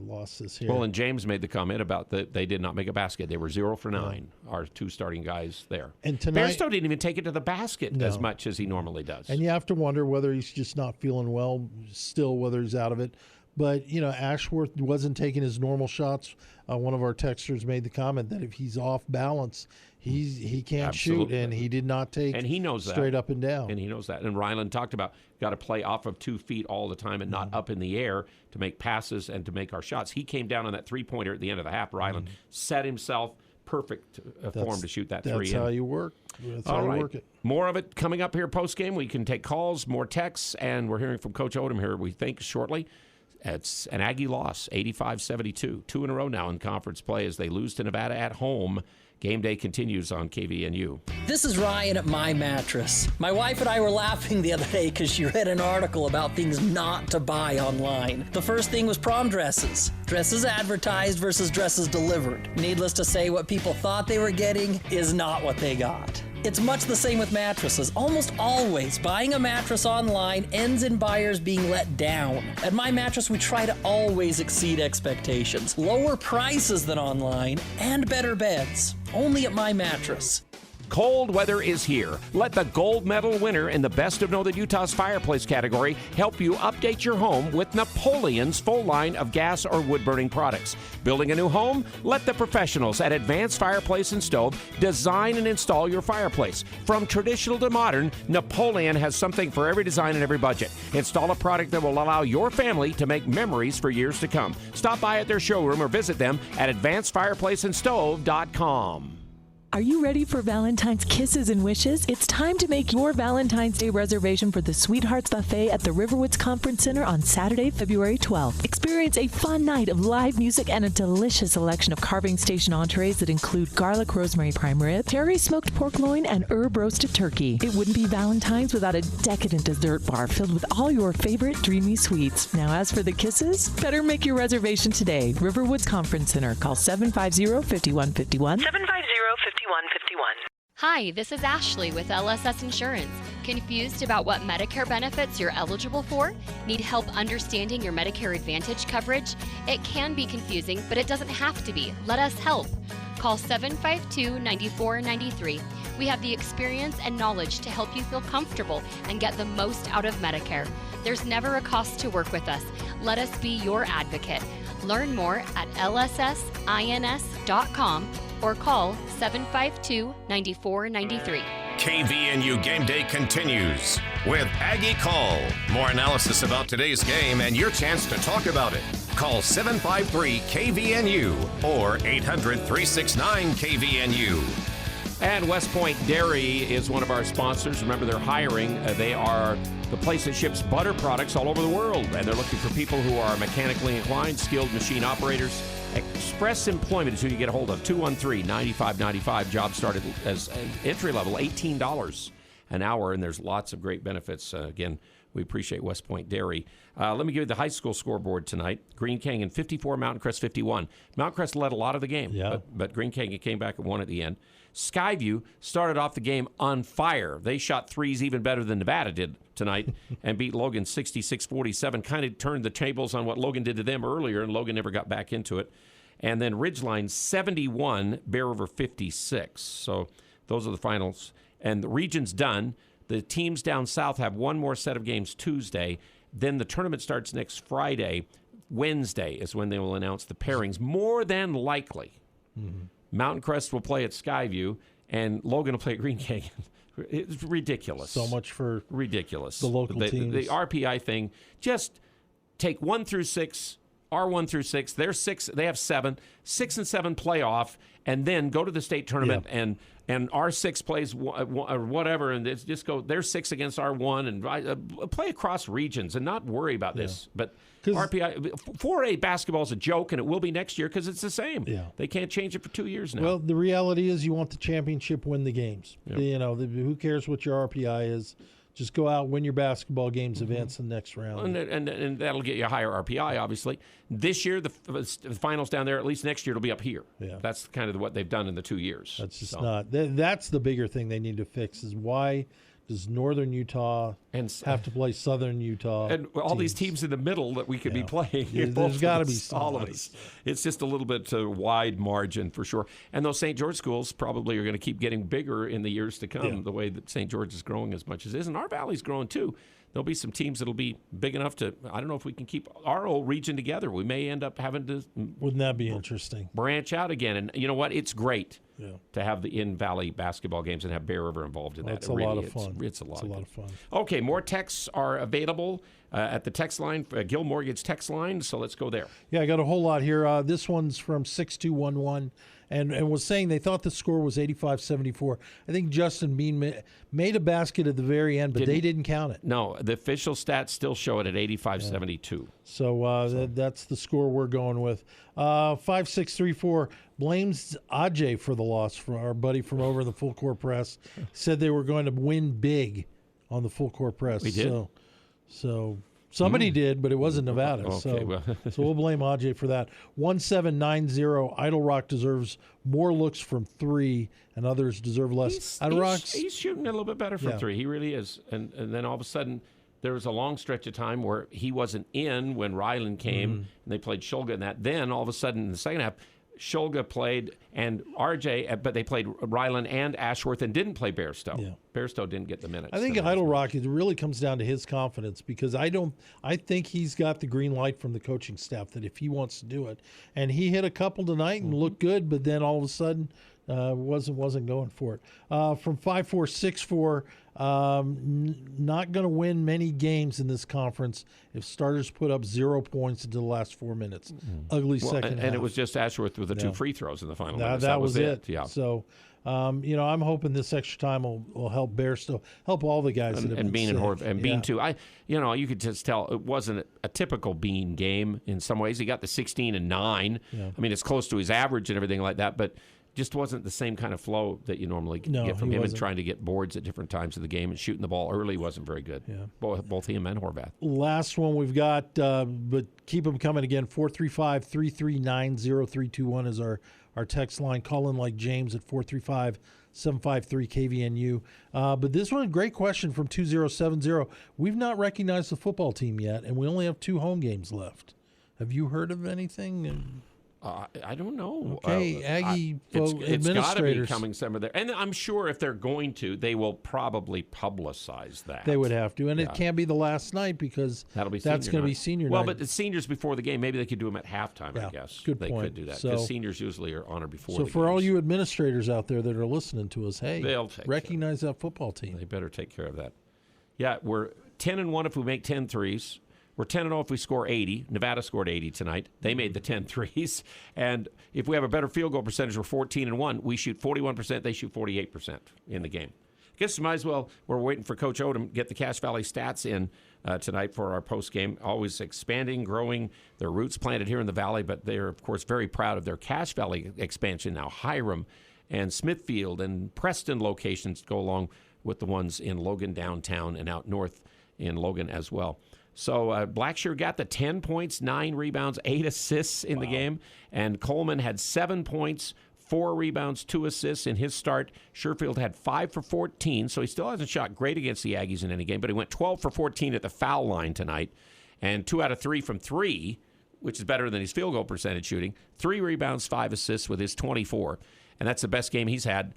lost this here. Well, and James made the comment about that they did not make a basket. They were 0 for 9. Our 2 starting guys there. And tonight, Bairstow didn't even take it to the basket as much as he normally does. And you have to wonder whether he's just not feeling well still, whether he's out of it. But, Ashworth wasn't taking his normal shots. One of our texters made the comment that if he's off balance, he can't shoot, and he did not take and he knows straight that. Up and down. And he knows that. And Rylan talked about got to play off of 2 feet all the time and not up in the air to make passes and to make our shots. He came down on that three-pointer at the end of the half. Rylan set himself perfect form to shoot that 3. That's how you work. That's how you work it. More of it coming up here post-game. We can take calls, more texts, and we're hearing from Coach Odom here, we think, shortly. It's an Aggie loss, 85-72. 2 in a row now in conference play as they lose to Nevada at home. Game day continues on KVNU. This is Ryan at My Mattress. My wife and I were laughing the other day because she read an article about things not to buy online. The first thing was prom dresses. Dresses advertised versus dresses delivered. Needless to say, what people thought they were getting is not what they got. It's much the same with mattresses. Almost always, buying a mattress online ends in buyers being let down. At My Mattress, we try to always exceed expectations. Lower prices than online, and better beds. Only at My Mattress. Cold weather is here. Let the gold medal winner in the Best of Northern Utah's fireplace category help you update your home with Napoleon's full line of gas or wood-burning products. Building a new home? Let the professionals at Advanced Fireplace and Stove design and install your fireplace. From traditional to modern, Napoleon has something for every design and every budget. Install a product that will allow your family to make memories for years to come. Stop by at their showroom or visit them at advancedfireplaceandstove.com. Are you ready for Valentine's kisses and wishes? It's time to make your Valentine's Day reservation for the Sweethearts Buffet at the Riverwoods Conference Center on Saturday, February 12th. Experience a fun night of live music and a delicious selection of carving station entrees that include garlic rosemary prime rib, cherry smoked pork loin, and herb roasted turkey. It wouldn't be Valentine's without a decadent dessert bar filled with all your favorite dreamy sweets. Now, as for the kisses, better make your reservation today. Riverwoods Conference Center. Call 750-5151. 750-5151. Hi, this is Ashley with LSS Insurance. Confused about what Medicare benefits you're eligible for? Need help understanding your Medicare Advantage coverage? It can be confusing, but it doesn't have to be. Let us help. Call 752-9493 We have the experience and knowledge to help you feel comfortable and get the most out of Medicare. There's never a cost to work with us. Let us be your advocate. Learn more at lssins.com or call 752-9493. KVNU Game Day continues with Aggie Call. More analysis about today's game and your chance to talk about it. Call 753-KVNU or 800-369-KVNU. And West Point Dairy is one of our sponsors. Remember, they're hiring. They are the place that ships butter products all over the world. And they're looking for people who are mechanically inclined, skilled machine operators. Express Employment is who you get a hold of. 213-9595. Job started as entry level, $18 an hour. And there's lots of great benefits. Again, we appreciate West Point Dairy. Let me give you the high school scoreboard tonight. Green Canyon 54, Mountain Crest 51. Mountain Crest led a lot of the game, but Green Canyon came back and won at the end. Skyview started off the game on fire. They shot threes even better than Nevada did tonight and beat Logan 66-47. Kind of turned the tables on what Logan did to them earlier, and Logan never got back into it. And then Ridgeline 71, Bear River 56. So those are the finals. And the region's done. The teams down south have one more set of games Tuesday. Then the tournament starts next Friday. Wednesday is when they will announce the pairings. More than likely, Mountain Crest will play at Skyview, and Logan will play at Green Canyon. It's ridiculous. So much for ridiculous. The local teams. The RPI thing, just take 1 through 6, R1 through 6. They're 6. They have 7. 6 and 7 playoff, and then go to the state tournament and R6 plays or whatever, and it's just go. They're 6 against R1 and play across regions and not worry about this. But RPI 4A basketball is a joke, and it will be next year because it's the same. Yeah. They can't change it for 2 years now. Well, the reality is you want the championship, win the games. Yep. Who cares what your RPI is? Just go out, win your basketball games, advance the next round. And that'll get you a higher RPI, obviously. This year, the finals down there, at least next year, it'll be up here. Yeah. That's kind of what they've done in the 2 years. That's just not. That's the bigger thing they need to fix is why does Northern Utah have to play Southern Utah? And all these teams in the middle that we could be playing. There's got to be all of us. It's just a little bit wide margin for sure. And those St. George schools probably are going to keep getting bigger in the years to come, the way that St. George is growing as much as it is. And our valley's growing too. There'll be some teams that'll be big enough to, I don't know if we can keep our old region together. We may end up having to. Wouldn't that be interesting? Branch out again. And you know what? It's great to have the in-valley basketball games and have Bear River involved in that. It's a lot of fun. It's a lot of fun. Okay, more texts are available at the text line, Gill Mortgage text line, so let's go there. Yeah, I got a whole lot here. This one's from 6211 and was saying they thought the score was 85-74. I think Justin Bean made a basket at the very end, but they didn't count it. No, the official stats still show it at 85-72. So that's the score we're going with. 5634 blames Aggie for the loss from our buddy from over in the Full Court Press. Said they were going to win big on the Full Court Press. We did? So somebody did, but it wasn't Nevada. Okay, so we'll blame Aggie for that. 1790, Idle Rock deserves more looks from 3, and others deserve less. He's shooting a little bit better from 3. He really is. And then all of a sudden, there was a long stretch of time where he wasn't in when Ryland came, and they played Shulga in that. Then all of a sudden, in the second half, Shulga played and RJ, but they played Ryland and Ashworth and didn't play Bairstow. Yeah. Bairstow didn't get the minutes. I think Idle Rock, it really comes down to his confidence because I think he's got the green light from the coaching staff that if he wants to do it. And he hit a couple tonight and looked good, but then all of a sudden wasn't going for it. From 5464, not going to win many games in this conference if starters put up 0 points into the last 4 minutes. Ugly second half. And it was just Ashworth with the 2 free throws in the final minutes. That was it. Yeah. So, I'm hoping this extra time will help Bairstow, help all the guys that have been Bean sick. and Horvath and Bean too. You could just tell it wasn't a typical Bean game in some ways. He got the 16 and 9. Yeah. I mean, it's close to his average and everything like that, but just wasn't the same kind of flow that you normally get from him. And trying to get boards at different times of the game and shooting the ball early wasn't very good. Yeah. Both him and Horvath. Last one we've got, but keep them coming again. 435-339-0321 is our text line. Call in like James at 435-753-KVNU. But this one, great question from 2070. We've not recognized the football team yet, and we only have 2 home games left. Have you heard of anything? I don't know. Okay, Aggie it's got to be administrators. coming somewhere there. And I'm sure if they're going to, they will probably publicize that. They would have to. And it can't be the last night because that's going to be senior night. Well, but the seniors before the game, maybe they could do them at halftime, I guess. Good they point. could do that So- because seniors usually are honored before So the for all games. you administrators out there that are listening to us, hey, They'll take recognize that football team. They better take care of that. Yeah, we're 10-1 if we make 10 threes. We're 10-0 if we score 80. Nevada scored 80 tonight. They made the 10 threes. And if we have a better field goal percentage, we're 14-1. We shoot 41%. They shoot 48% in the game. I guess we might as well, we're waiting for Coach Odom, get the Cache Valley stats in tonight for our post-game. Always expanding, growing, their roots planted here in the Valley, but they're, of course, very proud of their Cache Valley expansion now. Hiram and Smithfield and Preston locations go along with the ones in Logan downtown and out north in Logan as well. So Blackshear got the 10 points, 9 rebounds, 8 assists in the game. And Coleman had 7 points, 4 rebounds, 2 assists in his start. Sherfield had 5 for 14, so he still hasn't shot great against the Aggies in any game, but he went 12 for 14 at the foul line tonight. And 2 out of 3 from 3, which is better than his field goal percentage shooting. 3 rebounds, 5 assists with his 24. And that's the best game he's had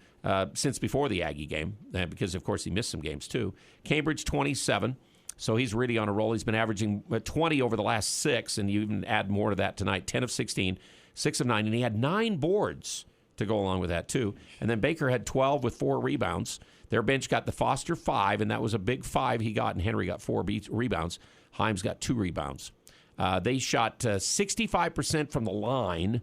since before the Aggie game, because, of course, he missed some games too. Cambridge, 27. So he's really on a roll. He's been averaging 20 over the last 6, and you even add more to that tonight. 10 of 16, 6 of 9, and he had 9 boards to go along with that too. And then Baker had 12 with 4 rebounds. Their bench got the Foster 5, and that was a big 5 he got, and Henry got 4 rebounds. Himes got 2 rebounds. They shot 65% from the line.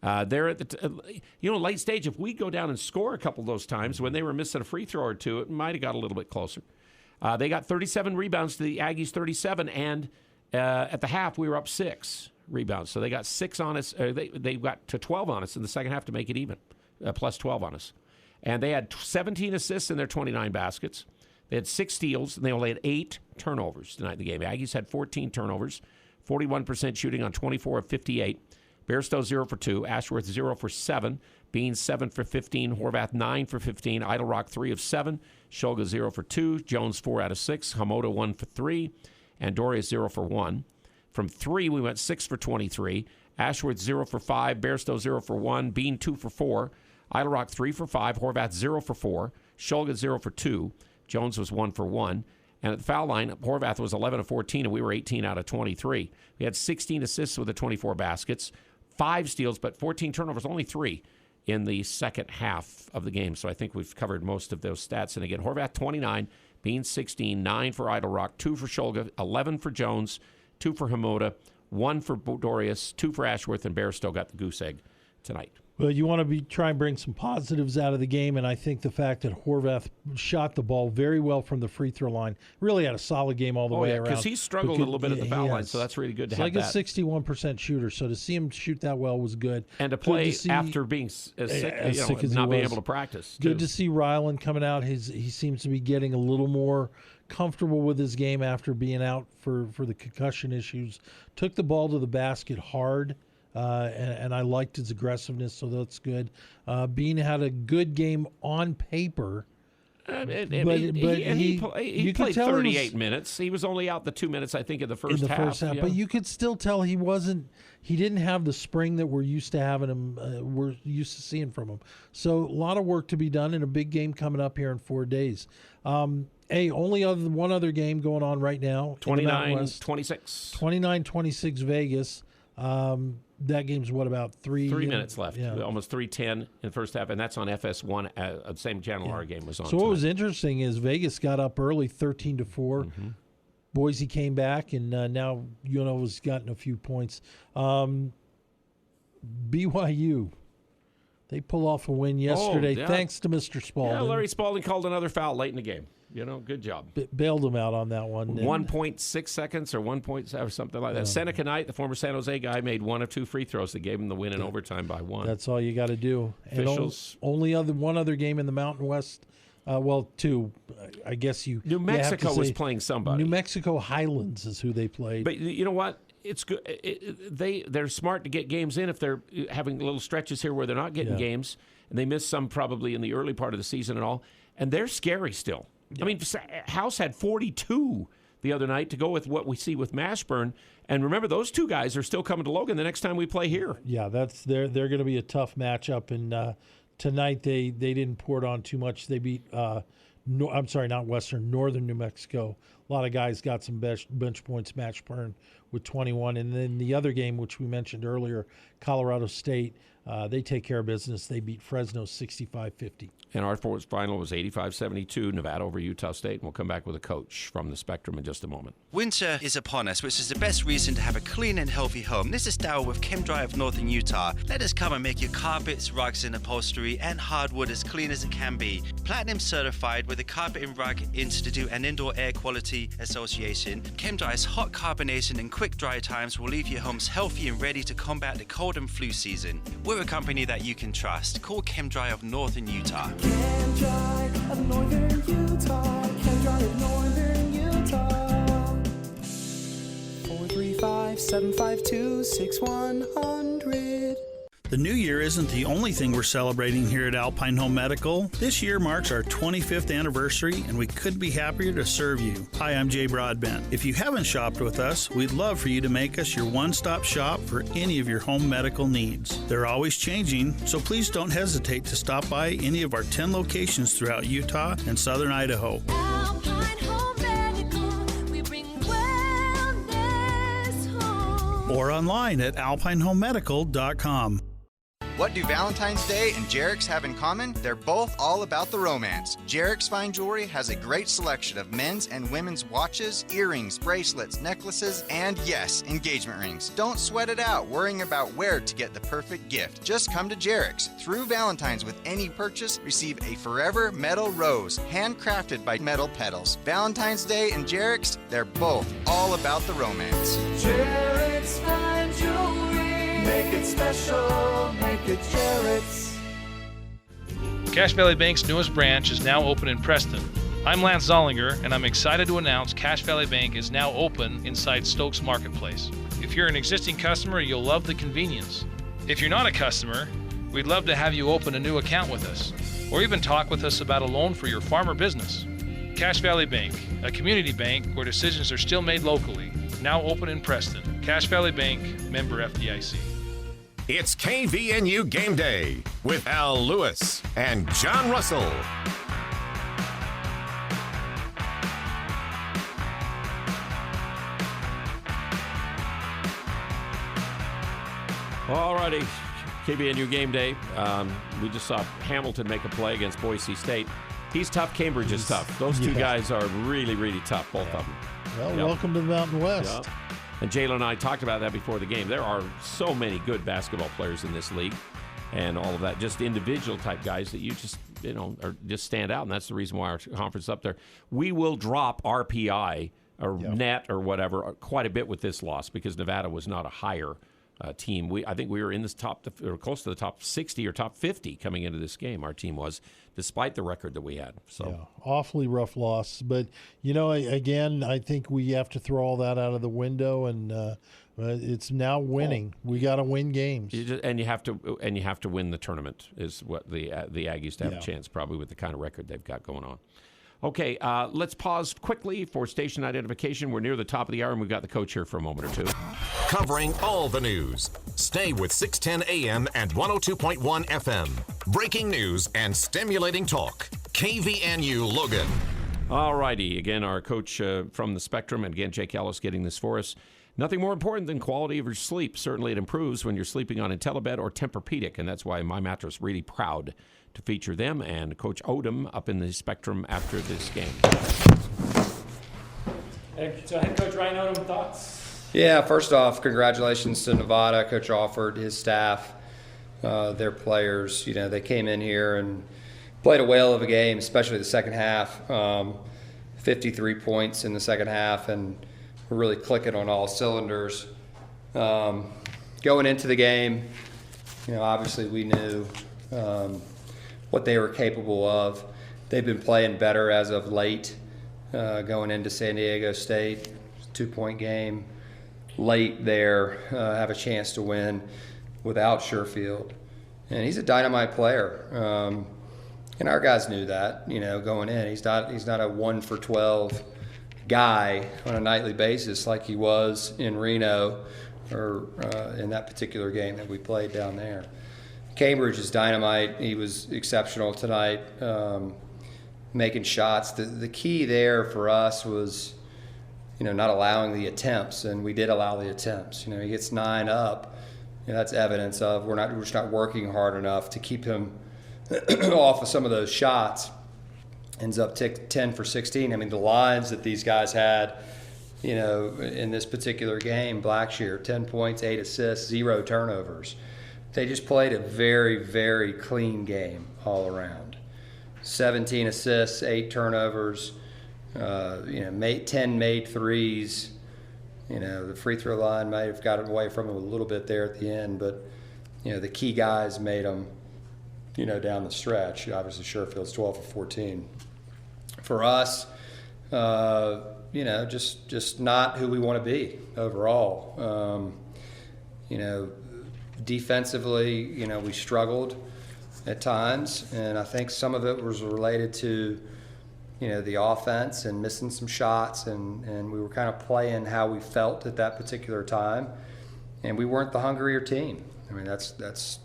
They're at the late stage. If we go down and score a couple of those times when they were missing a free throw or two, it might have got a little bit closer. They got 37 rebounds to the Aggies 37, and at the half we were up 6 rebounds. So they got 6 on us. They got to 12 on us in the second half to make it even, plus 12 on us. And they had 17 assists in their 29 baskets. They had 6 steals, and they only had 8 turnovers tonight in the game. Aggies had 14 turnovers, 41% shooting on 24 of 58. Bairstow 0 for 2, Ashworth 0 for 7, Beans 7 for 15, Horvath 9 for 15, Idle Rock 3 of 7, Shulga 0 for 2, Jones 4 out of 6, Hamoda 1 for 3, and Doria 0 for 1. From 3, we went 6 for 23, Ashworth 0 for 5, Bairstow 0 for 1, Bean 2 for 4, Idle Rock 3 for 5, Horvath 0 for 4, Shulga 0 for 2, Jones was 1 for 1. And at the foul line, Horvath was 11 of 14, and we were 18 out of 23. We had 16 assists with the 24 baskets, 5 steals, but 14 turnovers, only 3 in the second half of the game. So I think we've covered most of those stats. And again, Horvath 29, Beans 16, 9 for Idle Rock, 2 for Shulga, 11 for Jones, 2 for Hamoda, 1 for Dorius, 2 for Ashworth, and Bairstow got the goose egg tonight. Well, you want to try and bring some positives out of the game, and I think the fact that Horvath shot the ball very well from the free throw line, really had a solid game all the way around. Because he struggled a little bit at the foul line, so that's really good to have that. It's like a 61% shooter, so to see him shoot that well was good. And to play after being sick as not being able to practice. Good to see Ryland coming out. He seems to be getting a little more comfortable with his game after being out for the concussion issues. Took the ball to the basket hard. And I liked his aggressiveness, so that's good. Bean had a good game on paper. He played 38 minutes. He was only out the 2 minutes, I think, in the first half. Yeah. But you could still tell he didn't have the spring that we're used to having him, we're used to seeing from him. So a lot of work to be done in a big game coming up here in 4 days. Only one other game going on right now. 29-26. 29-26 Vegas. That game's what, about 3 minutes left? Yeah. Almost 3:10 in the first half, and that's on FS1. The same channel our game was on. So what was interesting is Vegas got up early, 13-4. Mm-hmm. Boise came back, and now has gotten a few points. BYU, they pull off a win yesterday, thanks to Mr. Spalding. Yeah, Larry Spalding called another foul late in the game. Good job. Bailed him out on that one. 1.6 seconds or 1.7 or something like that. Seneca Knight, the former San Jose guy, made 1 of 2 free throws that gave him the win in overtime by 1. That's all you got to do. Officials. One other game in the Mountain West. 2. I guess you. New Mexico was playing somebody. New Mexico Highlands is who they played. But you know what? It's good. They're smart to get games in if they're having little stretches here where they're not getting games, and they missed some probably in the early part of the season and all. And they're scary still. Yeah. I mean, House had 42 the other night to go with what we see with Mashburn. And remember, those two guys are still coming to Logan the next time we play here. Yeah, they're going to be a tough matchup. And tonight they didn't pour it on too much. They beat Northern New Mexico. A lot of guys got some bench points. Mashburn with 21. And then the other game, which we mentioned earlier, Colorado State, they take care of business. They beat Fresno 65-50. And our fourth final was 85-72, Nevada over Utah State. And we'll come back with a coach from the Spectrum in just a moment. Winter is upon us, which is the best reason to have a clean and healthy home. This is Darryl with ChemDry of Northern Utah. Let us come and make your carpets, rugs, and upholstery and hardwood as clean as it can be. Platinum certified with the Carpet and Rug Institute and Indoor Air Quality Association. ChemDry's hot carbonation and quick dry times will leave your homes healthy and ready to combat the cold and flu season. We're a company that you can trust. Call ChemDry of Northern Utah. ChemDry of Northern Utah. ChemDry of Northern Utah. 435-752-6100. The new year isn't the only thing we're celebrating here at Alpine Home Medical. This year marks our 25th anniversary, and we couldn't be happier to serve you. Hi, I'm Jay Broadbent. If you haven't shopped with us, we'd love for you to make us your one-stop shop for any of your home medical needs. They're always changing, so please don't hesitate to stop by any of our 10 locations throughout Utah and southern Idaho. Alpine Home Medical, we bring wellness home. Or online at alpinehomemedical.com. What do Valentine's Day and Jarek's have in common? They're both all about the romance. Jarek's Fine Jewelry has a great selection of men's and women's watches, earrings, bracelets, necklaces, and yes, engagement rings. Don't sweat it out worrying about where to get the perfect gift. Just come to Jarek's. Through Valentine's with any purchase, receive a forever metal rose, handcrafted by Metal Petals. Valentine's Day and Jarek's, they're both all about the romance. Jarek's Fine Jewelry. Make it special, make it Jarek's. Cache Valley Bank's newest branch is now open in Preston. I'm Lance Zollinger, and I'm excited to announce Cache Valley Bank is now open inside Stokes Marketplace. If you're an existing customer, you'll love the convenience. If you're not a customer, we'd love to have you open a new account with us, or even talk with us about a loan for your farm or business. Cache Valley Bank, a community bank where decisions are still made locally, now open in Preston. Cache Valley Bank, member FDIC. It's KVNU Game Day with Al Lewis and John Russell. All righty, KVNU Game Day. We just saw Hamilton make a play against Boise State. He's tough. Cambridge is tough. Those two guys are really, really tough, both of them. Well, welcome to the Mountain West. Yep. And Jalen and I talked about that before the game. There are so many good basketball players in this league and all of that, just individual type guys that you just, are just stand out. And that's the reason why our conference is up there. We will drop RPI or net or whatever quite a bit with this loss because Nevada was not a higher team. I think we were in this or close to the top 60 or top 50 coming into this game. Our team was, despite the record that we had. So awfully rough loss. But again, I think we have to throw all that out of the window, and it's now winning. We got to win games, and you have to win the tournament. Is what the Aggies to have a chance probably with the kind of record they've got going on. Okay, let's pause quickly for station identification. We're near the top of the hour, and we've got the coach here for a moment or two. Covering all the news. Stay with 610 AM and 102.1 FM. Breaking news and stimulating talk. KVNU Logan. All righty. Again, our coach from the Spectrum, and again, Jake Ellis getting this for us. Nothing more important than quality of your sleep. Certainly it improves when you're sleeping on IntelliBed or Tempur-Pedic, and that's why My Mattress really proud to feature them and Coach Odom up in the Spectrum after this game. So head coach Ryan Odom, thoughts? Yeah, first off, congratulations to Nevada, Coach Alford, his staff, their players. They came in here and played a whale of a game, especially the second half. 53 points in the second half, and we're really clicking on all cylinders. Going into the game, obviously we knew what they were capable of. They've been playing better as of late, going into San Diego State, 2-point game. Late there, have a chance to win without Sherfield. And he's a dynamite player. And our guys knew that, going in. He's not a 1 for 12 guy on a nightly basis like he was in Reno or in that particular game that we played down there. Cambridge is dynamite. He was exceptional tonight, making shots. The key there for us was, not allowing the attempts, and we did allow the attempts. He gets 9 up. That's evidence of we're just not working hard enough to keep him off of some of those shots. Ends up 10 for 16. I mean, the lines that these guys had, in this particular game, Blackshear, 10 points, 8 assists, 0 turnovers. They just played a very, very clean game all around. 17 assists, 8 turnovers, 10 made threes. The free throw line might have gotten away from them a little bit there at the end, but, the key guys made them, down the stretch. Obviously, Sherfield's 12 for 14. For us, just not who we want to be overall. Defensively, we struggled at times, and I think some of it was related to, the offense and missing some shots, and we were kind of playing how we felt at that particular time, and we weren't the hungrier team. I mean, that's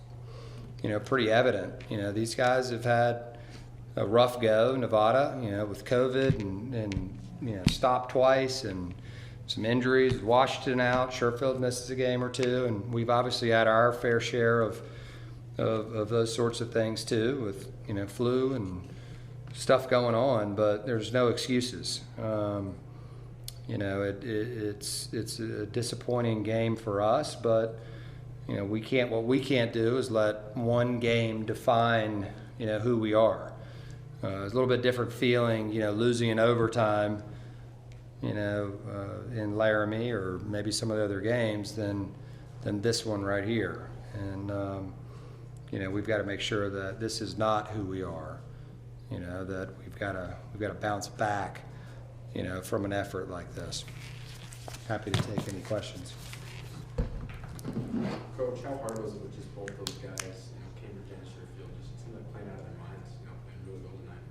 pretty evident. These guys have had a rough go, Nevada, with COVID and stopped twice and some injuries. Washington out, Sherfield misses a game or two, and we've obviously had our fair share of those sorts of things too, with flu and stuff going on. But there's no excuses. It's a disappointing game for us, but what we can't do is let one game define who we are. It's a little bit different feeling, losing in overtime, in Laramie or maybe some of the other games than this one right here. And we've got to make sure that this is not who we are. That we've got to bounce back, from an effort like this. Happy to take any questions. Coach, how hard was it with just both those guys, Cambridge and Sherfield, just seemed like playing out of their minds, playing really well tonight?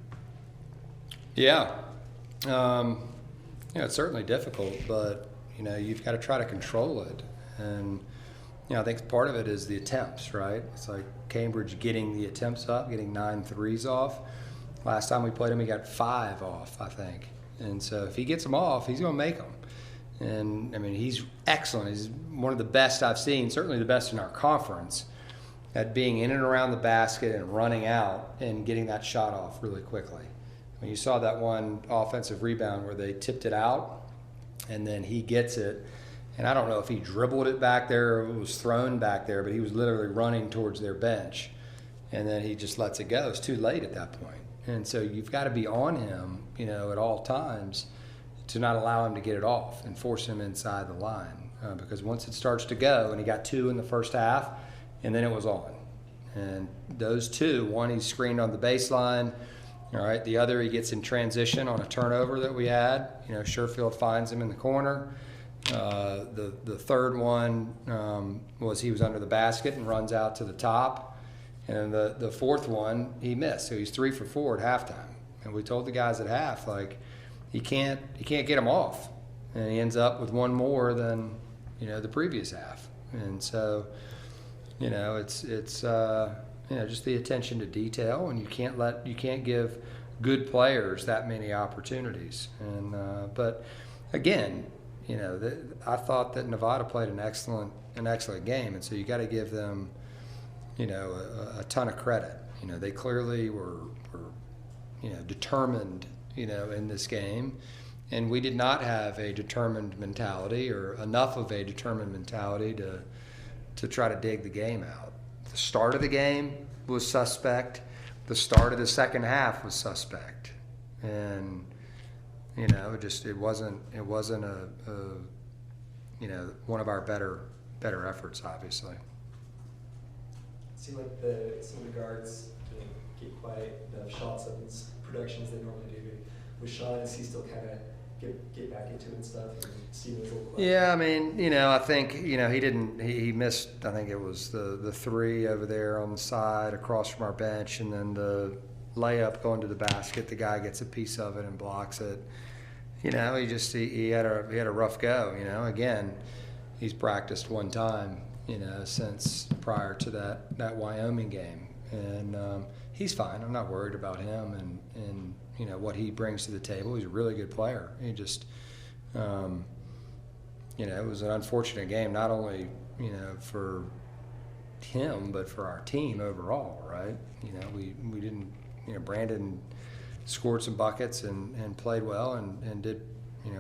Yeah. It's certainly difficult, but, you've got to try to control it. And, I think part of it is the attempts, right? It's like Cambridge getting the attempts up, getting 9 threes off. Last time we played him, he got 5 off, I think. And so if he gets them off, he's going to make them. And, he's excellent. He's one of the best I've seen, certainly the best in our conference, at being in and around the basket and running out and getting that shot off really quickly. When you saw that one offensive rebound where they tipped it out and then he gets it, and I don't know if he dribbled it back there or it was thrown back there, but he was literally running towards their bench, and then he just lets it go. It's too late at that point. And so you've got to be on him, at all times to not allow him to get it off and force him inside the line. Because once it starts to go, and he got 2 in the first half, and then it was on. And those 2, one he screened on the baseline, all right, the other he gets in transition on a turnover that we had. Sherfield finds him in the corner. The third one was he was under the basket and runs out to the top. And the fourth one, he missed. So he's 3 for 4 at halftime. And we told the guys at half, he can't get him off. And he ends up with one more than, the previous half. And so, it's just the attention to detail, and you can't give good players that many opportunities. And but again, I thought that Nevada played an excellent game, and so you got to give them, a ton of credit. They clearly were determined, in this game, and we did not have a determined mentality or enough of a determined mentality to try to dig the game out. The start of the game was suspect. The start of the second half was suspect, and it wasn't one of our better efforts, obviously. It seemed like some of the guards didn't get quite enough shots up as production as they normally do. With Sean, is he still kind of get back into it and stuff? And Steven was a little quiet. Yeah, I think he didn't. He missed. I think it was the 3 over there on the side across from our bench, and then the layup going to the basket. The guy gets a piece of it and blocks it. he had a rough go. Again, he's practiced one time, since prior to that Wyoming game, and he's fine. I'm not worried about him and what he brings to the table. He's a really good player. He just, it was an unfortunate game, not only for him but for our team overall, right? We didn't, Brandon scored some buckets and played well and did,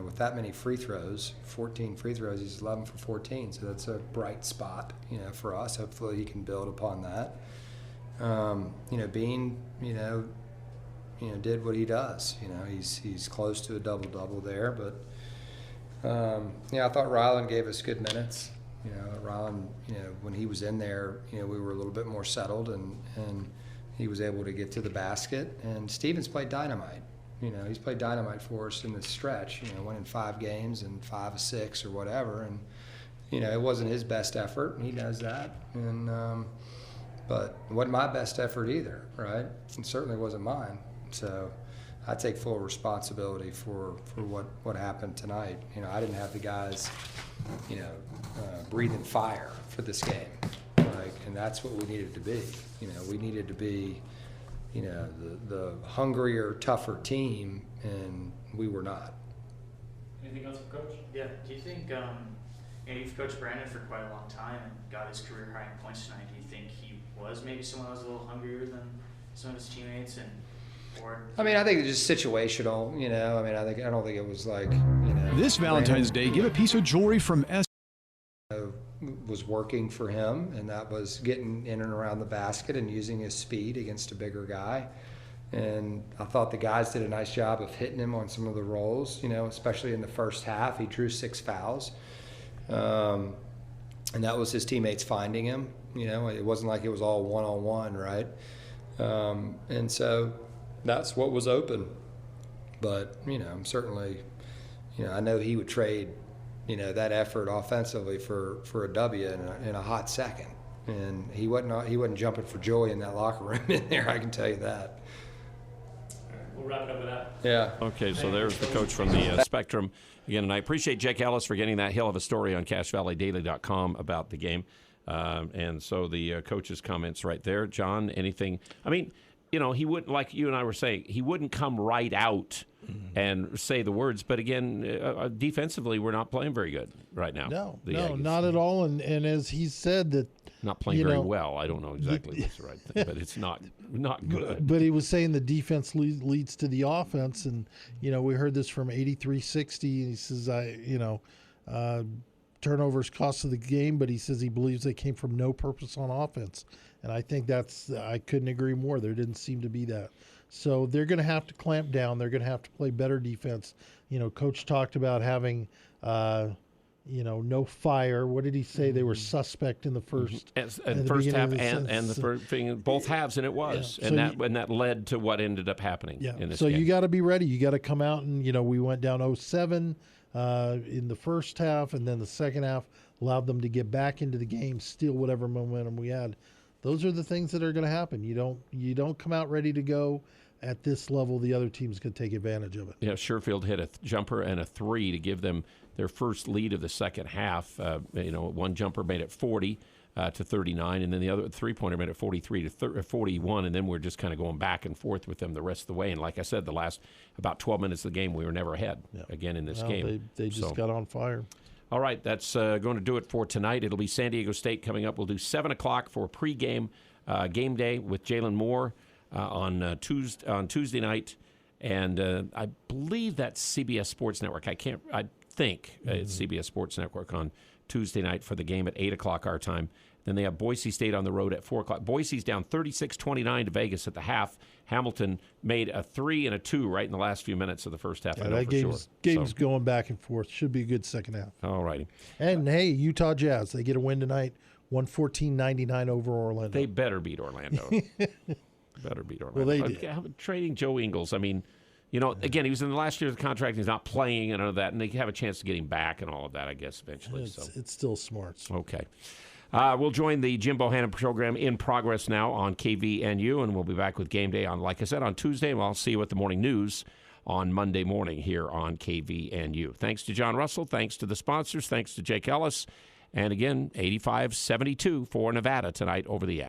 with that many free throws, 14 free throws, he's 11 for 14, so that's a bright spot, for us. Hopefully he can build upon that. Bean, did what he does. He's close to a double-double there, but I thought Ryland gave us good minutes. Ryland, when he was in there, we were a little bit more settled and he was able to get to the basket. And Stevens played dynamite. He's played dynamite for us in this stretch. Winning 5 games and 5 of 6 or whatever. And it wasn't his best effort, and he knows that. And but it wasn't my best effort either, right? It certainly wasn't mine. So I take full responsibility for what happened tonight. I didn't have the guys, breathing fire for this game, and that's what we needed to be. We needed to be, the hungrier, tougher team, and we were not. Anything else for Coach? Yeah. Do you think, you've coached Brandon for quite a long time and got his career high in points tonight. Do you think he was maybe someone who was a little hungrier than some of his teammates? I think it's just situational, I don't think it was like, This Valentine's Day, give a piece of jewelry from was working for him, and that was getting in and around the basket and using his speed against a bigger guy. And I thought the guys did a nice job of hitting him on some of the rolls, especially in the first half. He drew 6 fouls. And that was his teammates finding him. It wasn't like it was all one-on-one, right? And so that's what was open. But, certainly, I know he would trade, that effort offensively for a W in a hot second. And he wasn't jumping for joy in that locker room in there, I can tell you that. We'll wrap it up with that. Yeah. Okay, so there's the coach from the Spectrum. Again, and I appreciate Jake Ellis for getting that hell of a story on CashValleyDaily.com about the game. And so the coach's comments right there. John, anything? He wouldn't, like you and I were saying, he wouldn't come right out and say the words. But again, defensively, we're not playing very good right now. No, Aggies. not at all. And as he said that, not playing very well. I don't know exactly what's the right thing, but it's not good. But he was saying the defense leads to the offense, and we heard this from 8360. He says, turnovers cost of the game, but he says he believes they came from no purpose on offense, and I think I couldn't agree more. There didn't seem to be that. So they're going to have to clamp down. They're going to have to play better defense. Coach talked about having. No fire. What did he say? They were suspect in the first, first half and the first thing, both halves, and it was, yeah. and that led to what ended up happening. Yeah. In this so game. You got to be ready. You got to come out and we went down 0-7 in the first half, and then the second half allowed them to get back into the game, steal whatever momentum we had. Those are the things that are going to happen. You don't come out ready to go. At this level, the other team's going to take advantage of it. Yeah, Sherfield hit a jumper and a 3 to give them their first lead of the second half. One jumper made it 40 to 39, and then the other three-pointer made it 43 to 41, and then we're just kind of going back and forth with them the rest of the way. And like I said, the last about 12 minutes of the game, we were never ahead again in this game. They just got on fire. All right, that's going to do it for tonight. It'll be San Diego State coming up. We'll do 7 o'clock for pregame game day with Jalen Moore. On Tuesday night, and I believe that's CBS Sports Network. I think it's CBS Sports Network on Tuesday night for the game at 8 o'clock our time. Then they have Boise State on the road at 4 o'clock. Boise's down 36-29 to Vegas at the half. Hamilton made a 3 and a 2 right in the last few minutes of the first half. That game's going back and forth. Should be a good second half. All righty. And hey, Utah Jazz, they get a win tonight, 114-99 over Orlando. They better beat Orlando. Better beat Orlando. Well, they did. Trading Joe Ingles, again, he was in the last year of the contract. He's not playing and all of that, and they have a chance to get him back and all of that, I guess, eventually. It's still smart. Okay. We'll join the Jim Bohannon program in progress now on KVNU, and we'll be back with Game Day on, like I said, on Tuesday. And I'll see you at the morning news on Monday morning here on KVNU. Thanks to John Russell. Thanks to the sponsors. Thanks to Jake Ellis. And again, 85-72 for Nevada tonight over the Aggies.